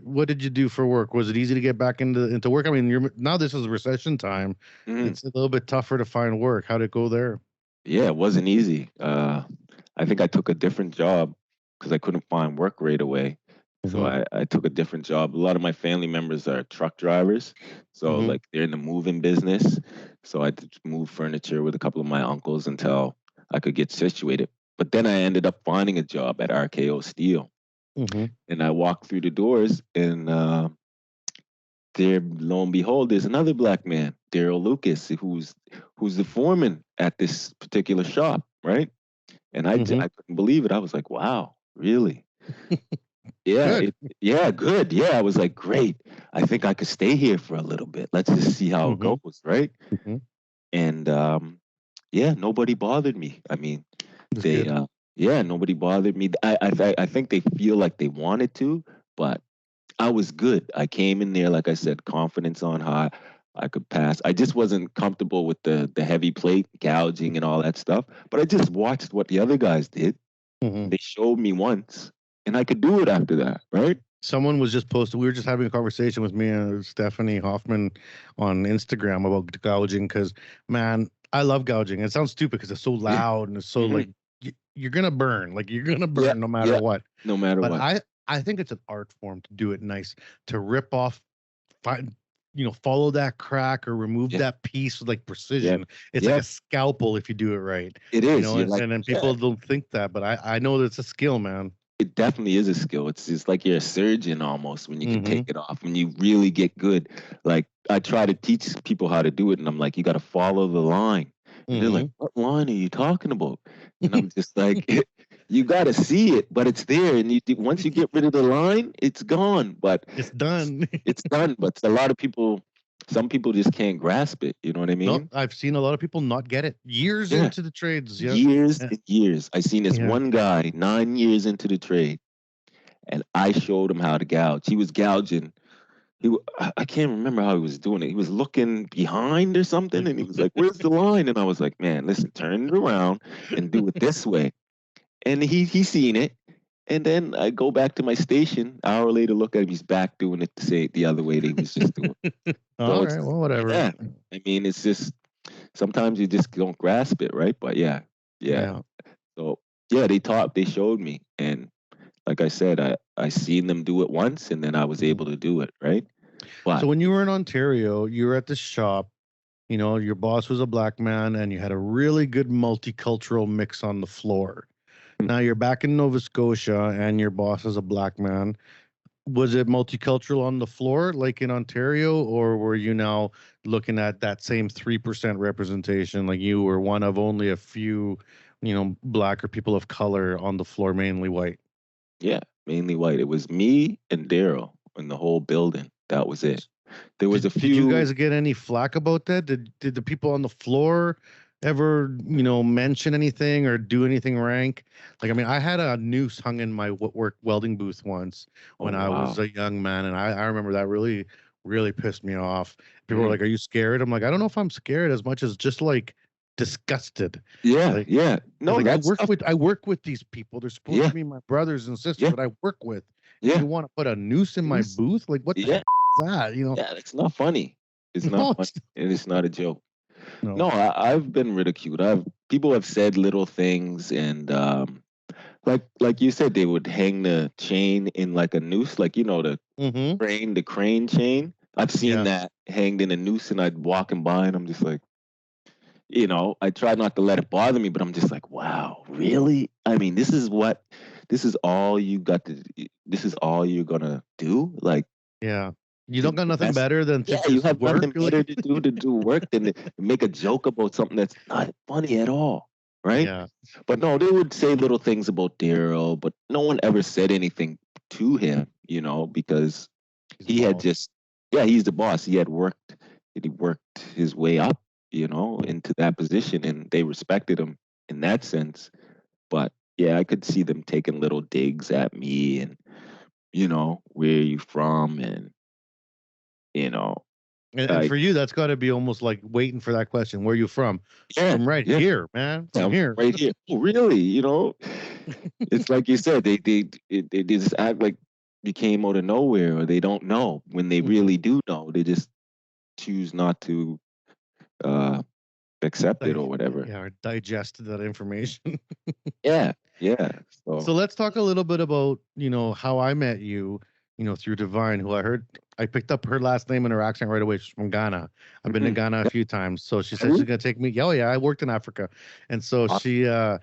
What did you do for work? Was it easy to get back into work? I mean, you're now this is recession time. Mhm. It's a little bit tougher to find work. How'd it go there? Yeah, it wasn't easy. I think I took a different job because I couldn't find work right away. So Hmm. I took a different job. A lot of my family members are truck drivers. So Hmm. like they're in the moving business. So I had to move furniture with a couple of my uncles until I could get situated. But then I ended up finding a job at RKO Steel. Mm-hmm. And I walk through the doors, and there, lo and behold, there's another black man, Daryl Lucas, who's the foreman at this particular shop, right? And I Mm-hmm. couldn't believe it. I was like, wow, really? Yeah, Good. yeah, good. Yeah, I was like, great. I think I could stay here for a little bit. Let's just see how it Mm-hmm. goes, right? Mm-hmm. And yeah, nobody bothered me. I mean, That's they good. yeah, nobody bothered me. I think they feel like they wanted to, but I was good. I came in there, like I said, confidence on high. I could pass. I just wasn't comfortable with the heavy plate gouging and all that stuff. But I just watched what the other guys did. Mm-hmm. They showed me once, and I could do it after that, right? Someone was just posted. We were just having a conversation with me and Stephanie Hoffman on Instagram about gouging because, man, I love gouging. It sounds stupid because it's so loud and it's so like you're gonna burn, like you're gonna Yeah, burn no matter yeah, what. no matter But what. I think it's an art form to do it nice, to rip off, find, follow that crack or remove Yeah, that piece with like yeah, precision. It's like yeah. a scalpel if you do it right, It is. You're and, like, and then yeah, people don't think that, but I know that it's a skill, man. it definitely is a skill. It's like you're a surgeon almost when you can Mm-hmm. take it off, when you really get good. Like I try to teach people how to do it, and I'm like, you got to follow the line. And they're like, Mm-hmm. what line are you talking about? And I'm just like, you got to see it, but it's there. And once you get rid of the line, it's gone. But It's done. it's done. But a lot of people, some people just can't grasp it. You know what I No, mean? I've seen a lot of people not get it years Yeah. into the trades. Yeah. Years Yeah. and years. I seen this Yeah. one guy 9 years into the trade, and I showed him how to gouge. He was gouging. I can't remember how he was doing it. He was looking behind or something, and he was like, "Where's the line?" And I was like, "Man, listen, turn it around and do it this way." And he seen it, and then I go back to my station. An hour later, look at him. He's back doing it the other way that he was just doing. So All right. Well, whatever. yeah. I mean, it's just sometimes you just don't grasp it, right? But yeah. Yeah. So yeah, they showed me, and like I said, I seen them do it once, and then I was able to do it, right? So But when you were in Ontario, you were at the shop. Your boss was a black man, and you had a really good multicultural mix on the floor. Now you're back in Nova Scotia, and your boss is a black man. Was it multicultural on the floor like in Ontario, or were you now looking at that same 3% representation, like you were one of only a few, black or people of color on the floor, mainly white? yeah, mainly white. It was me and Daryl in the whole building. That was it. There was a Did you few. guys get any flack about that? Did the people on the floor ever, mention anything or do anything rank? Like, I mean, I had a noose hung in my work welding booth once Oh when I was wow. a young man, and I remember that really, really pissed me off. People were Mm. like, "Are you scared?" I'm like, "I don't know if I'm scared as much as just like disgusted." Yeah, Like, yeah. No, like that's stuff. I work with these people. They're supposed Yeah, to be my brothers and sisters yeah, that I work with. And yeah. you want to put a noose in It my was, booth? Like, what the yeah, heck is that? yeah. It's not funny. It's not No, funny, and it's not a joke. no. No, I've been ridiculed. People have said little things, and like you said, they would hang the chain in like a noose, like the Mm-hmm. crane chain. I've seen Yeah. that hanged in a noose, and I'd walking by, and I'm just like, I try not to let it bother me, but I'm just like, wow, really? I mean, this is all you got to, this is all you're gonna do? Like, Yeah. You don't the got nothing best, better than to yeah, you just have work. nothing better to do work than to make a joke about something that's not funny at all, right? Yeah. But no, they would say little things about Daryl, but no one ever said anything to him, because He's the he had boss. just, yeah, he's the boss. He worked his way up, into that position, and they respected him in that sense. But yeah, I could see them taking little digs at me, and where are you from, and you know, And like, for you, that's got to be almost like waiting for that question. Where you from? yeah, From right yeah, here, man. yeah, From I'm here. right here. Oh, really? It's like you said, they just act like you came out of nowhere, or they don't know when they Mhm. really do know. They just choose not to uh, accept it or whatever. Yeah, or digest that information. Yeah, yeah. So So let's talk a little bit about, how I met you, through Divine, who I picked up her last name and her accent right away. She's from Ghana. I've been to mhm. Ghana a few times. So she Have said she's you? gonna take me. Oh yeah, I worked in Africa. And so Awesome.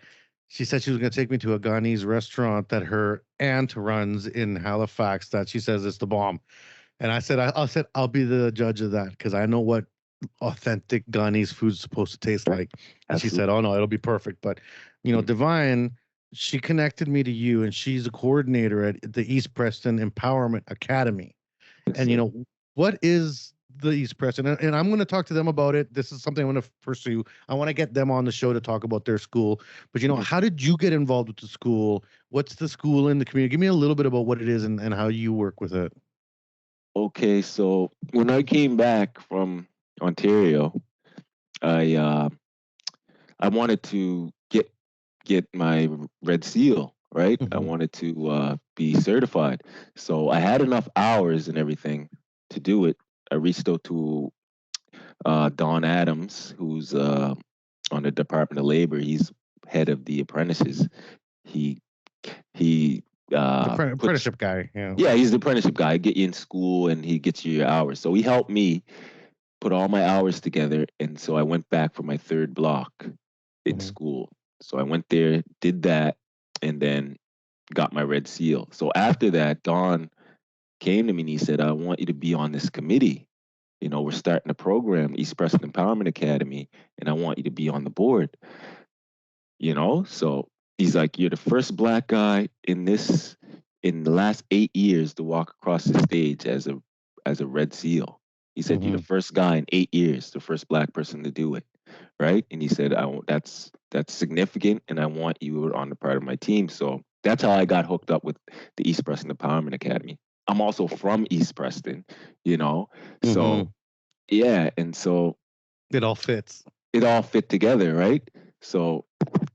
she said she was going to take me to a Ghanese restaurant that her aunt runs in Halifax that she says is the bomb. And I said, I said, I'll be the judge of that because I know what authentic Ghanese food's supposed to taste like. And she said, oh no, it'll be perfect. But, Divine, she connected me to you, and she's a coordinator at the East Preston Empowerment Academy. And, what is the East Preston? And I'm going to talk to them about it. This is something I'm going to pursue. I want to get them on the show to talk about their school. But, how did you get involved with the school? What's the school in the community? Give me a little bit about what it is and how you work with it. Okay, so when I came back from Ontario, I wanted to get my Red Seal, right? I wanted to be certified. So I had enough hours and everything to do it. I reached out to Don Adams, who's on the Department of Labor. He's head of the apprentices. He apprenticeship guy. Yeah, he's the apprenticeship guy. Get you in school and he gets you your hours. So he helped me put all my hours together. And so I went back for my third block in school. So I went there, did that, and then got my Red Seal. So after that, Don came to me and he said, I want you to be on this committee. We're starting a program, East Preston Empowerment Academy, and I want you to be on the board. So he's like, you're the first Black guy in the last 8 years to walk across the stage as a Red Seal. He said, you're the first guy in 8 years, the first Black person to do it, right? And he said, that's significant, and I want you on the part of my team. So that's how I got hooked up with the East Preston Empowerment Academy. I'm also from East Preston, so yeah, and so it all fits. It all fit together, right? So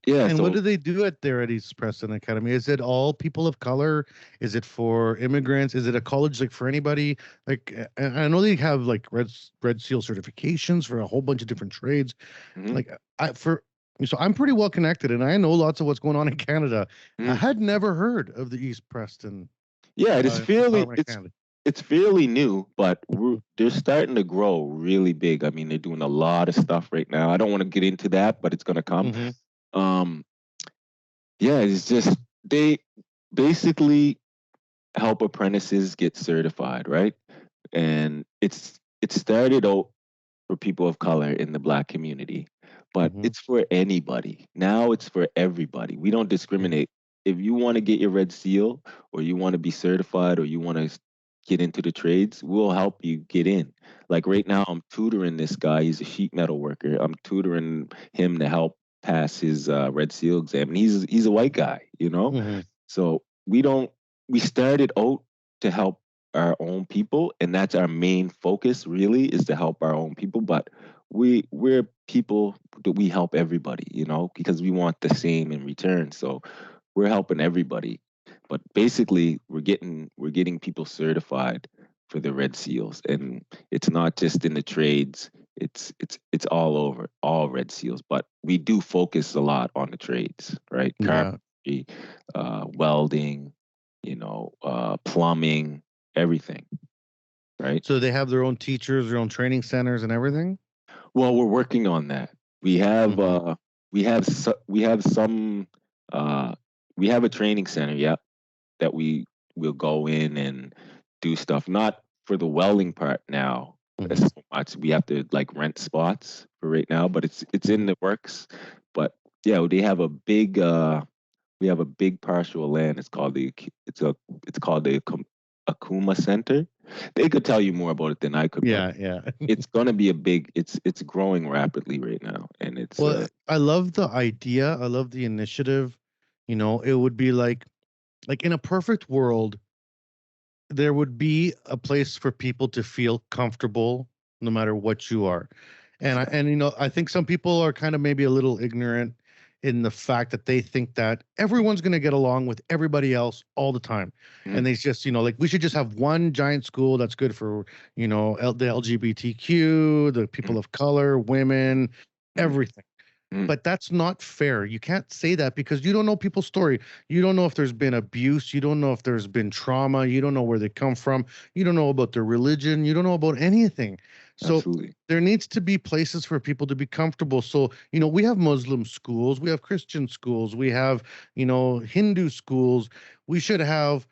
yeah. And what do they do there at East Preston Academy? Is it all people of color? Is it for immigrants? Is it a college like for anybody? Like, I know they have like Red Seal certifications for a whole bunch of different trades. So I'm pretty well connected, and I know lots of what's going on in Canada. I had never heard of the East Preston. Yeah, it's fairly new, but they're starting to grow really big. I mean, they're doing a lot of stuff right now. I don't want to get into that, but it's going to come. Yeah, it's just they basically help apprentices get certified, right? And it started out for people of color in the Black community, but it's for anybody. Now it's for everybody. We don't discriminate. If you want to get your Red Seal, or you want to be certified, or you want to get into the trades, we'll help you get in. Like right now, I'm tutoring this guy. He's a sheet metal worker. I'm tutoring him to help pass his Red Seal exam. And he's a white guy, So we started out to help our own people, and that's our main focus really, is to help our own people. But we're people that we help everybody, because we want the same in return. So we're helping everybody, but basically we're getting people certified for the Red Seals, and it's not just in the trades. It's all over, all Red Seals, but we do focus a lot on the trades, right? Carpentry, welding, plumbing, everything, right? So they have their own teachers, their own training centers, and everything. Well, we're working on that. We have a training center, that we will go in and do stuff. Not for the welding part now. So much. We have to like rent spots for right now, but it's in the works. But yeah, they have a big we have a big parcel of land. It's called the Akuma Center. They could tell you more about it than I could. Yeah. It's gonna be it's growing rapidly right now, and it's. Well, I love the idea. I love the initiative. It would be like in a perfect world, there would be a place for people to feel comfortable no matter what you are. And I think some people are kind of maybe a little ignorant in the fact that they think that everyone's going to get along with everybody else all the time. And they just, we should just have one giant school that's good for, the LGBTQ, the people of color, women, everything. But that's not fair. You can't say that because you don't know people's story. You don't know if there's been abuse. You don't know if there's been trauma. You don't know where they come from. You don't know about their religion. You don't know about anything. So Absolutely. there needs to be places for people to be comfortable. So, we have Muslim schools, we have Christian schools, we have, Hindu schools. We should have,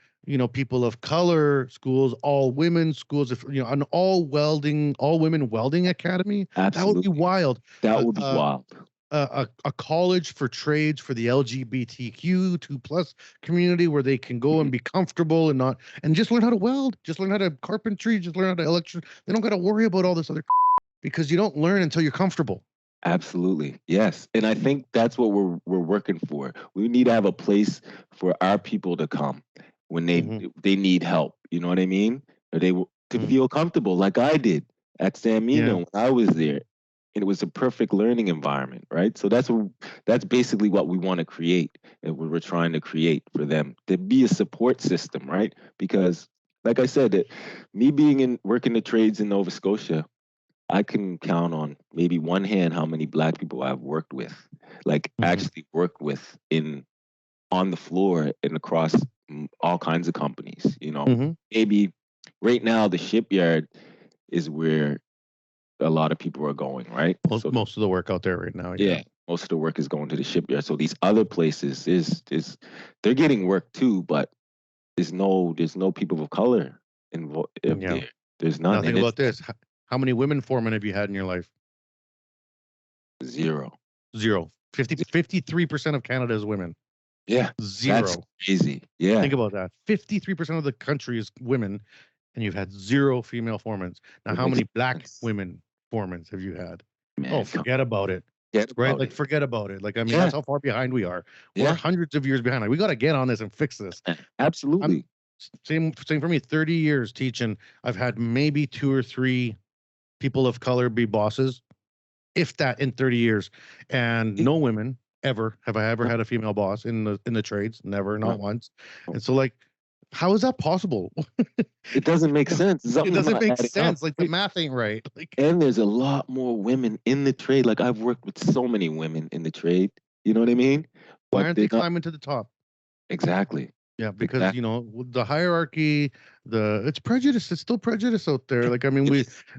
people of color schools, all women schools, if an all women welding academy. That would be Absolutely. wild. That would be wild. A college for trades for the LGBTQ2+ community where they can go and be comfortable and just learn how to weld, just learn how to carpentry, just learn how to electric. They don't got to worry about all this other because you don't learn until you're comfortable. Absolutely. Yes. And I think that's what we're working for. We need to have a place for our people to come when they need help. You know what I mean? Or to feel comfortable like I did at Samina when I was there. And it was a perfect learning environment, right? So that's basically what we want to create, and we're trying to create for them to be a support system, right? Because, like I said, me working the trades in Nova Scotia, I can count on maybe one hand how many Black people I've worked with, actually worked with on the floor and across all kinds of companies. Maybe right now the shipyard is where a lot of people are going, right? Most of the work out there right now. Yeah, most of the work is going to the shipyard. So these other places is they're getting work too, but there's no people of color involved there. There's none. Now think about this. How many women foremen have you had in your life? Zero. 53% of Canada is women. Yeah. Zero. That's crazy. Yeah. Think about that. 53% of the country is women, and you've had 0 female foremen. Now, how many Black women foremen have you had? Man, forget about it. Forget about it. That's how far behind we are. We're hundreds of years behind. We got to get on this and fix this. Absolutely. Same for me. 30 years teaching. I've had maybe 2 or 3 people of color be bosses, if that, in 30 years, and no women ever. Have I ever had a female boss in the trades? Never, not once. And so, how is that possible? It doesn't make sense. It doesn't make sense. The math ain't right. And there's a lot more women in the trade. I've worked with so many women in the trade. You know what I mean? Why aren't they climbing to the top? Exactly. Yeah, because the hierarchy, it's prejudice. It's still prejudice out there.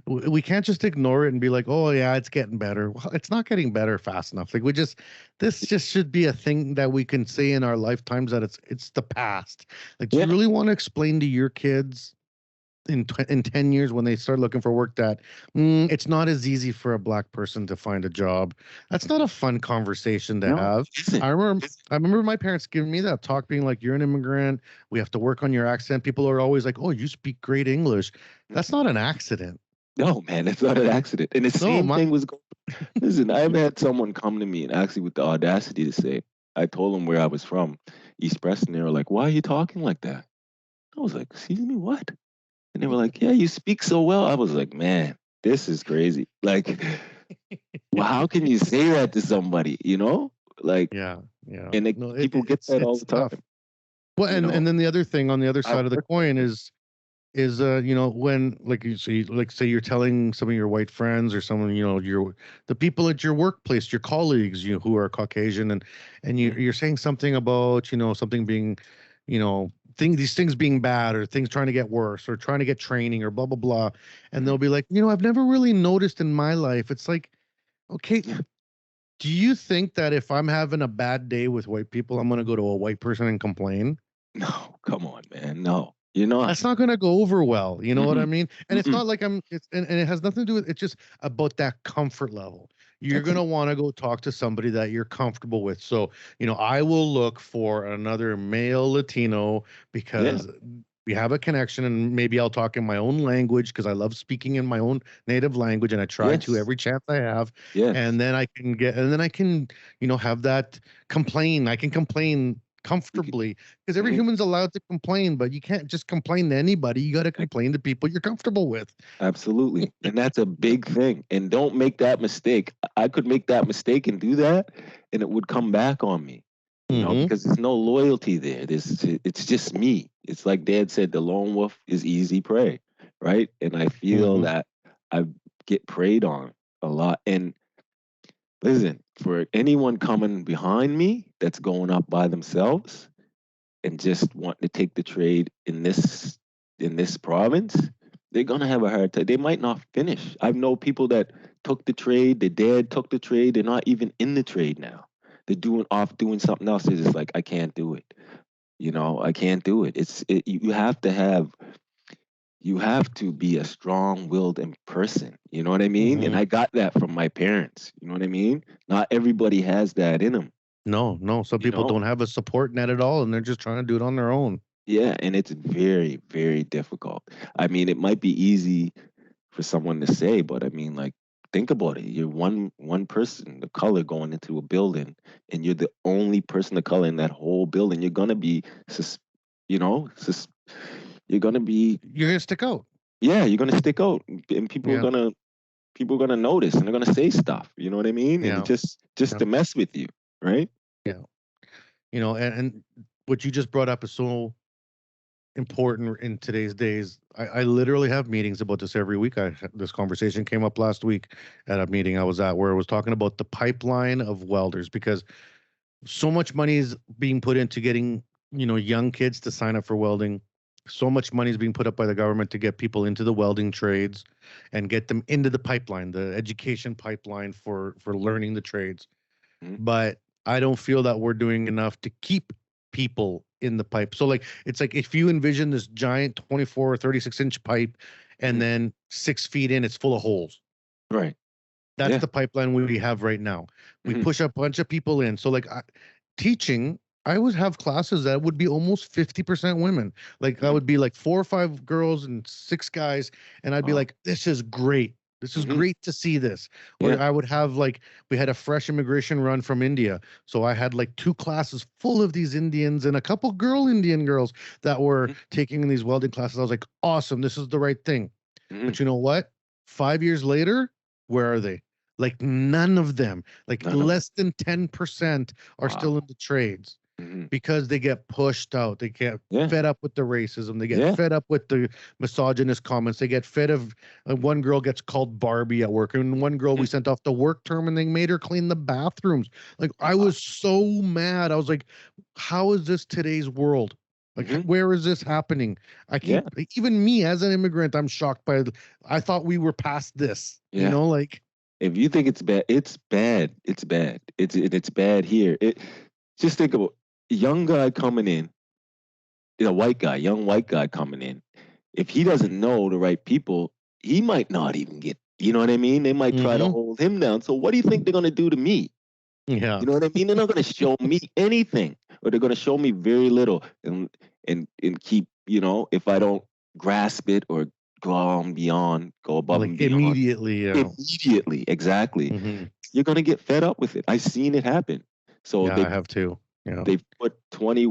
We can't just ignore it and be like, oh yeah, it's getting better. Well, it's not getting better fast enough. This just should be a thing that we can say in our lifetimes that it's the past. Do you really want to explain to your kids in 10 years when they start looking for work that it's not as easy for a Black person to find a job? That's not a fun conversation to have. I remember my parents giving me that talk, being like, you're an immigrant, we have to work on your accent. People are always like, oh, you speak great English. That's not an accident. No, man, that's not an accident. And the same thing was going. Listen, I've had someone come to me and actually with the audacity to say, I told them where I was from, East Preston. They were like, why are you talking like that? I was like, excuse me, what? And they were like, yeah, you speak so well. I was like, man, this is crazy. Well, how can you say that to somebody, And people get that all the time. Well, and then the other thing on the other side of the coin is when say you're telling some of your white friends or someone, the people at your workplace, your colleagues, who are Caucasian, and you're saying something about, something being, these things being bad or things trying to get worse or trying to get training or blah, blah, blah. And they'll be like, I've never really noticed in my life. It's like, okay, do you think that if I'm having a bad day with white people, I'm going to go to a white person and complain? No, come on, man. No, that's not going to go over well. You know what I mean? And it's not like and it has nothing to do with, it's just about that comfort level. You're going to want to go talk to somebody that you're comfortable with. So, I will look for another male Latino because we have a connection, and maybe I'll talk in my own language because I love speaking in my own native language, and I try to every chance I have. And then I can have that complain. I can complain comfortably because every human's allowed to complain, but you can't just complain to anybody. You got to complain to people you're comfortable with. Absolutely. And that's a big thing. And don't make that mistake. I could make that mistake and do that, and it would come back on me, because there's no loyalty there. It's just me. It's like Dad said, the lone wolf is easy prey, right? And I feel that I get preyed on a lot. And Listen, for anyone coming behind me that's going up by themselves and just wanting to take the trade in this province, they're gonna have a hard time. They might not finish. I know people that took the trade, their dad took the trade, they're not even in the trade now. They're doing something else. They're just like, I can't do it. I can't do it. You have to be a strong-willed person. You know what I mean? And I got that from my parents. You know what I mean? Not everybody has that in them. No, some people don't have a support net at all, and they're just trying to do it on their own. Yeah, and it's very, very difficult. I mean, it might be easy for someone to say, but I mean, like, think about it. You're one person, the color, going into a building, and you're the only person of color in that whole building. You're gonna be, you're gonna stick out. Yeah, you're gonna stick out, and people are gonna notice, and they're gonna say stuff. You know what I mean? Yeah. And just to mess with you, right? Yeah. And what you just brought up is so important in today's days. I literally have meetings about this every week. This conversation came up last week at a meeting I was at, where I was talking about the pipeline of welders, because so much money is being put into getting young kids to sign up for welding. So much money is being put up by the government to get people into the welding trades and get them into the pipeline, the education pipeline for learning the trades. But I don't feel that we're doing enough to keep people in the pipe. So like, it's like if you envision this giant 24 or 36-inch pipe, and then 6 feet in, it's full of holes. Right. That's the pipeline we have right now. We push a bunch of people in. So like teaching, I would have classes that would be almost 50% women. Like I would be like 4 or 5 girls and 6 guys. And I'd be like, this is great. This is great to see this. Or I would have we had a fresh immigration run from India. So I had 2 classes full of these Indians and a couple Indian girls that were taking these welding classes. I was like, awesome. This is the right thing. But you know what? 5 years later, where are they? None of them, less than 10% are still in the trades. Because they get pushed out. They get fed up with the racism. They get fed up with the misogynist comments. They get fed of one girl gets called Barbie at work, and one girl we sent off to work term, and they made her clean the bathrooms. I was so mad. I was like, how is this today's world? Where is this happening? I keep even me as an immigrant, I'm shocked by I thought we were past this. If you think it's bad, it's bad. It's bad. It's bad here. Just think about a young guy coming in, young white guy coming in. If he doesn't know the right people, he might not even get, you know what I mean? They might try to hold him down. So what do you think they're going to do to me? Yeah. You know what I mean? They're not going to show me anything, or they're going to show me very little and keep, if I don't grasp it or go above and beyond. Immediately. Immediately. Exactly. You're going to get fed up with it. I've seen it happen. So I have too. Yeah. They put 20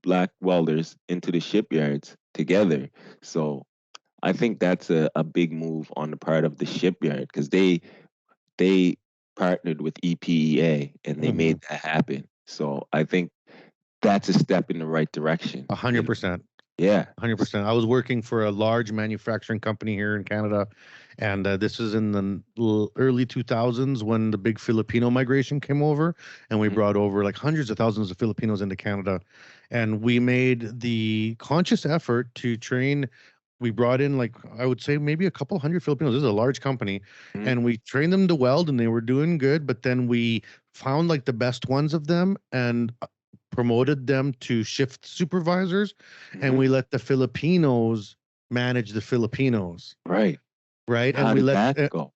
black welders into the shipyards together. So I think that's a big move on the part of the shipyard, because they partnered with EPEA and they made that happen. So I think that's a step in the right direction. 100%. Yeah. 100%. I was working for a large manufacturing company here in Canada, and this is in the early 2000s when the big Filipino migration came over, and we brought over hundreds of thousands of Filipinos into Canada, and we made the conscious effort to train. We brought in I would say maybe a couple hundred Filipinos. This is a large company, and we trained them to weld, and they were doing good. But then we found the best ones of them and promoted them to shift supervisors, and we let the Filipinos manage the Filipinos. Right. And we let that go.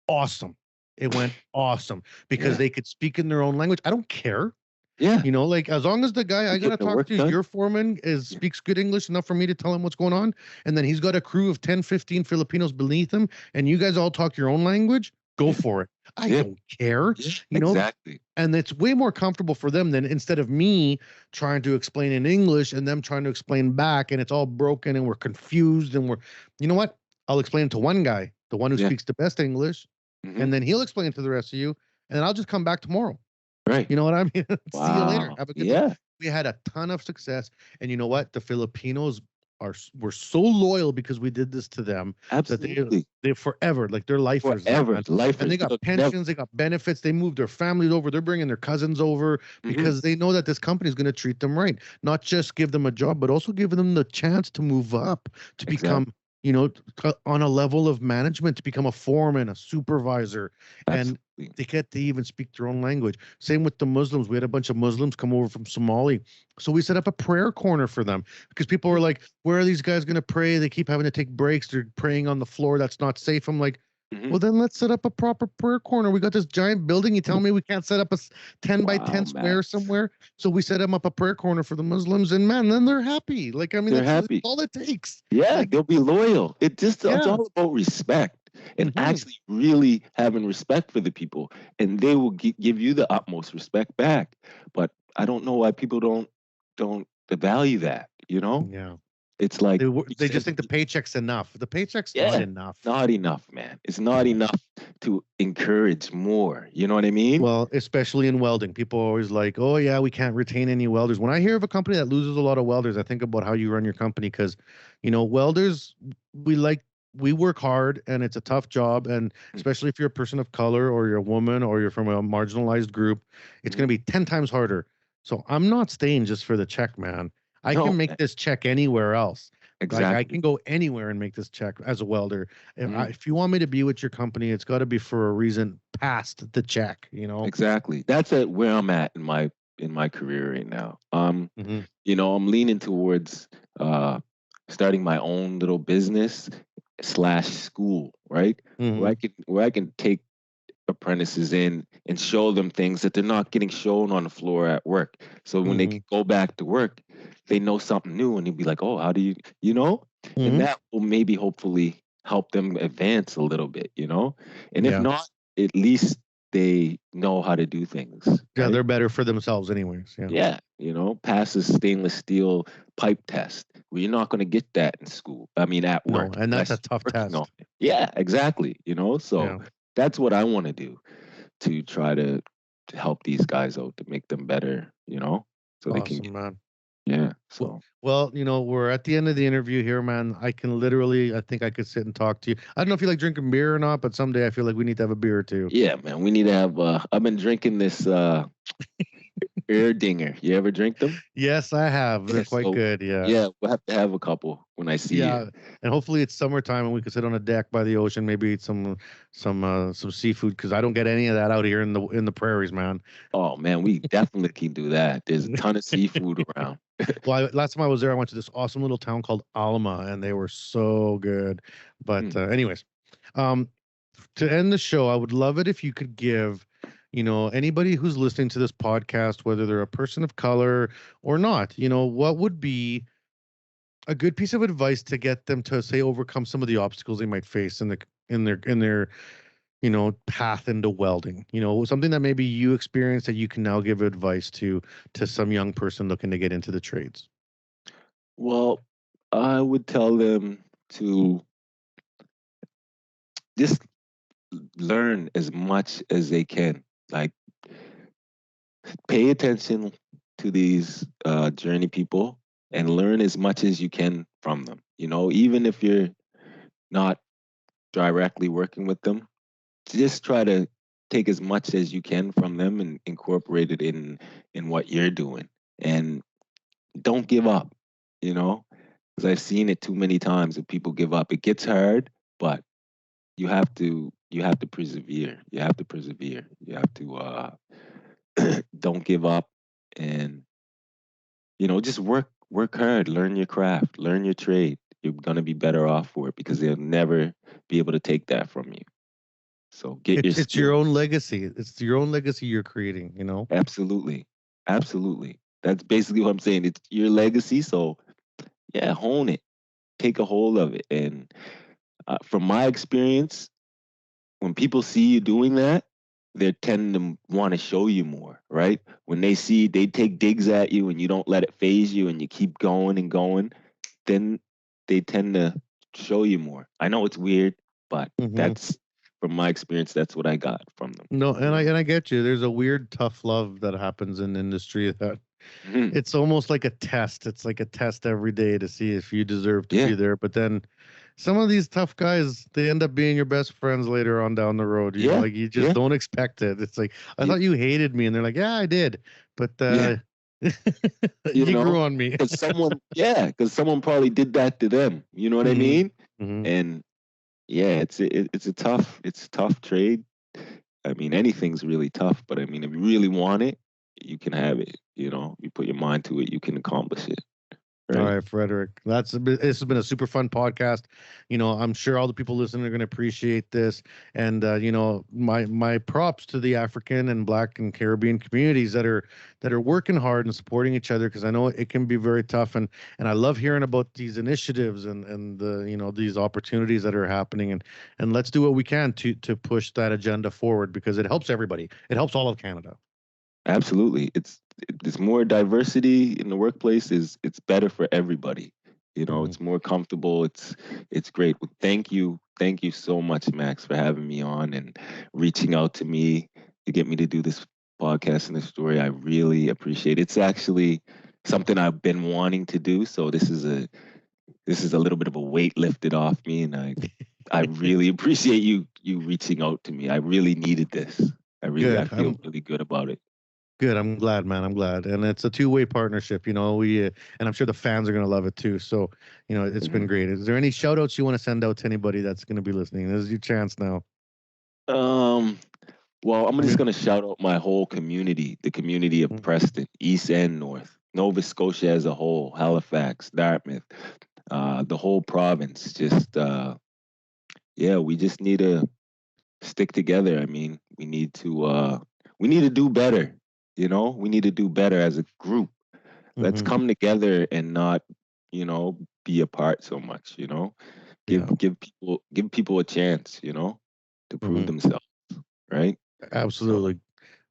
Awesome. It went awesome because they could speak in their own language. I don't care. Yeah. As long as the guy I got to talk to, your foreman, speaks good English enough for me to tell him what's going on, and then he's got a crew of 10, 15 Filipinos beneath him, and you guys all talk your own language, go for it. I don't care. Exactly. And it's way more comfortable for them than instead of me trying to explain in English and them trying to explain back, and it's all broken and we're confused and you know what? I'll explain to one guy, the one who speaks the best English, and then he'll explain it to the rest of you, and then I'll just come back tomorrow. Right. You know what I mean? Wow. See you later. Have a good day. We had a ton of success, and you know what? The Filipinos were so loyal because we did this to them that Absolutely. they forever, like they're lifers now, Forever. man. Life And they is got pensions, they got benefits, they moved their families over, they're bringing their cousins over because they know that this company is going to treat them right, not just give them a job, but also give them the chance to move up, to become, you know, on a level of management, to become a foreman, a supervisor, and they get to even speak their own language. Same with the Muslims. We had a bunch of Muslims come over from Somali. So we set up a prayer corner for them because people were like, where are these guys going to pray? They keep having to take breaks. They're praying on the floor. That's not safe. I'm like, well, then let's set up a proper prayer corner. We got this giant building. You tell me we can't set up a 10 by 10 square somewhere. So we set them up a prayer corner for the Muslims, and man, then they're happy. Like, I mean, that's all it takes. Yeah, like, they'll be loyal. It's all about respect and actually really having respect for the people, and they will give you the utmost respect back. But I don't know why people don't value that. You know? Yeah. It's like they just think the paycheck's enough. The paycheck's not enough. Not enough, man. It's not enough to encourage more. You know what I mean? Well, especially in welding, people are always like, "Oh yeah, we can't retain any welders." When I hear of a company that loses a lot of welders, I think about how you run your company because, you know, welders, we work hard and it's a tough job, and especially if you're a person of color or you're a woman or you're from a marginalized group, it's going to be 10 times harder. So I'm not staying just for the check, man. I can make this check anywhere else. Exactly. Like I can go anywhere and make this check as a welder. If you want me to be with your company, it's got to be for a reason past the check, you know? Exactly. That's where I'm at in my career right now. You know, I'm leaning towards starting my own little business / school, right? Where I can take apprentices in and show them things that they're not getting shown on the floor at work. So when they go back to work, they know something new, and they'll be like, "Oh, how do you know?" And that will maybe hopefully help them advance a little bit, you know. And if not, at least they know how to do things. Yeah, they're better for themselves, anyways. Yeah, you know, pass a stainless steel pipe test. Well, you're not going to get that in school. I mean, at work, and that's a tough test. Yeah, exactly. You know, so that's what I want to do, to try to help these guys out, to make them better. You know, so they can. Man. Yeah. So. Well, you know, we're at the end of the interview here, man. I think I could sit and talk to you. I don't know if you like drinking beer or not, but someday I feel like we need to have a beer or two. Yeah, man. We need to have. I've been drinking this Erdinger. You ever drink them? Yes, I have. They're quite good. Yeah. Yeah, we'll have to have a couple when I see you. And hopefully it's summertime and we could sit on a deck by the ocean, maybe eat some seafood, because I don't get any of that out here in the prairies, man. Oh man, we definitely can do that. There's a ton of seafood around. Well, last time I was there, I went to this awesome little town called Alma, and they were so good. But anyways, to end the show, I would love it if you could give, you know, anybody who's listening to this podcast, whether they're a person of color or not, you know, what would be a good piece of advice to get them to, say, overcome some of the obstacles they might face in their you know, path into welding, you know, something that maybe you experienced that you can now give advice to some young person looking to get into the trades? Well, I would tell them to just learn as much as they can. Like, pay attention to these journey people and learn as much as you can from them. You know, even if you're not directly working with them, just try to take as much as you can from them and incorporate it in what you're doing. And don't give up, you know, because I've seen it too many times that people give up. It gets hard, but you have to persevere. You have to persevere. You have to don't give up, and you know, just work hard, learn your craft, learn your trade. You're gonna be better off for it, because they'll never be able to take that from you. So it's your own legacy. It's your own legacy you're creating, you know? Absolutely. Absolutely. That's basically what I'm saying. It's your legacy. So yeah, hone it, take a hold of it. And from my experience, when people see you doing that, they tend to want to show you more, right? When they take digs at you and you don't let it phase you and you keep going and going, then they tend to show you more. I know it's weird, but that's, from my experience, that's what I got from them. No, and I get you. There's a weird tough love that happens in industry that Mhm. it's almost like a test. It's like a test every day to see if you deserve to Yeah. be there. But then some of these tough guys, they end up being your best friends later on down the road. You know, Yeah. like you just Yeah. don't expect it. It's like, I You, thought you hated me. And they're like, yeah, I did. But yeah. You you grew know, on me. because someone probably did that to them. You know what I Mhm, mean? mhm. And yeah, it's a tough trade. I mean, anything's really tough, but I mean, if you really want it, you can have it. You know, you put your mind to it, you can accomplish it. All Right? right, Frederick. This has been a super fun podcast. You know, I'm sure all the people listening are going to appreciate this. And you know, my props to the African and Black and Caribbean communities that are working hard and supporting each other, because I know it can be very tough. And I love hearing about these initiatives and the, you know, these opportunities that are happening. And let's do what we can to push that agenda forward, because it helps everybody. It helps all of Canada. Absolutely. It's more diversity in the workplace it's better for everybody. You know, Mhm. it's more comfortable. It's great. Well, thank you. Thank you so much, Max, for having me on and reaching out to me to get me to do this podcast and this story. I really appreciate it. It's actually something I've been wanting to do. So this is a little bit of a weight lifted off me, and I really appreciate you reaching out to me. I really needed this. I Good. feel really good about it. Good. I'm glad, man. I'm glad. And it's a two-way partnership, you know. And I'm sure the fans are going to love it too. So, you know, it's been Mhm. great. Is there any shout outs you want to send out to anybody that's going to be listening? This is your chance now. Um, well, I'm I just mean, gonna shout out my whole community, the community of mm, Preston, East and North, Nova Scotia as a whole, Halifax, Dartmouth, the whole province. Just yeah, we just need to stick together. I mean, we need to do better. You know, we need to do better as a group. Let's mhm, come together and not, you know, be apart so much. You know, yeah. give people a chance. You know, to prove Mhm, themselves. Right. So absolutely.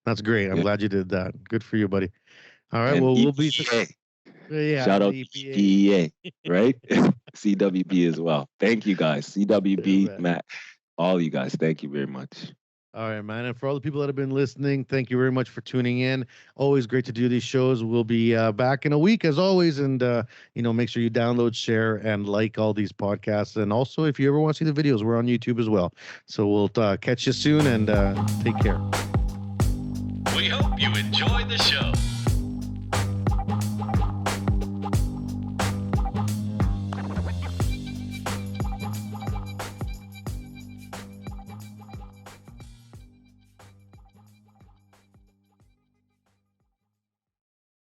That's great. I'm yeah, glad you did that. Good for you, buddy. All right. and Well, we'll be, EPA. yeah, Shout and out the to EPA. EPA, right? CWB as well. Thank you guys. Yeah, CWB, man. Matt, all you guys. Thank you very much. All right, man. And for all the people that have been listening, thank you very much for tuning in. Always great to do these shows. We'll be back in a week as always. And, you know, make sure you download, share, and like all these podcasts. And also, if you ever want to see the videos, we're on YouTube as well. So we'll catch you soon, and take care. We hope you enjoyed the show.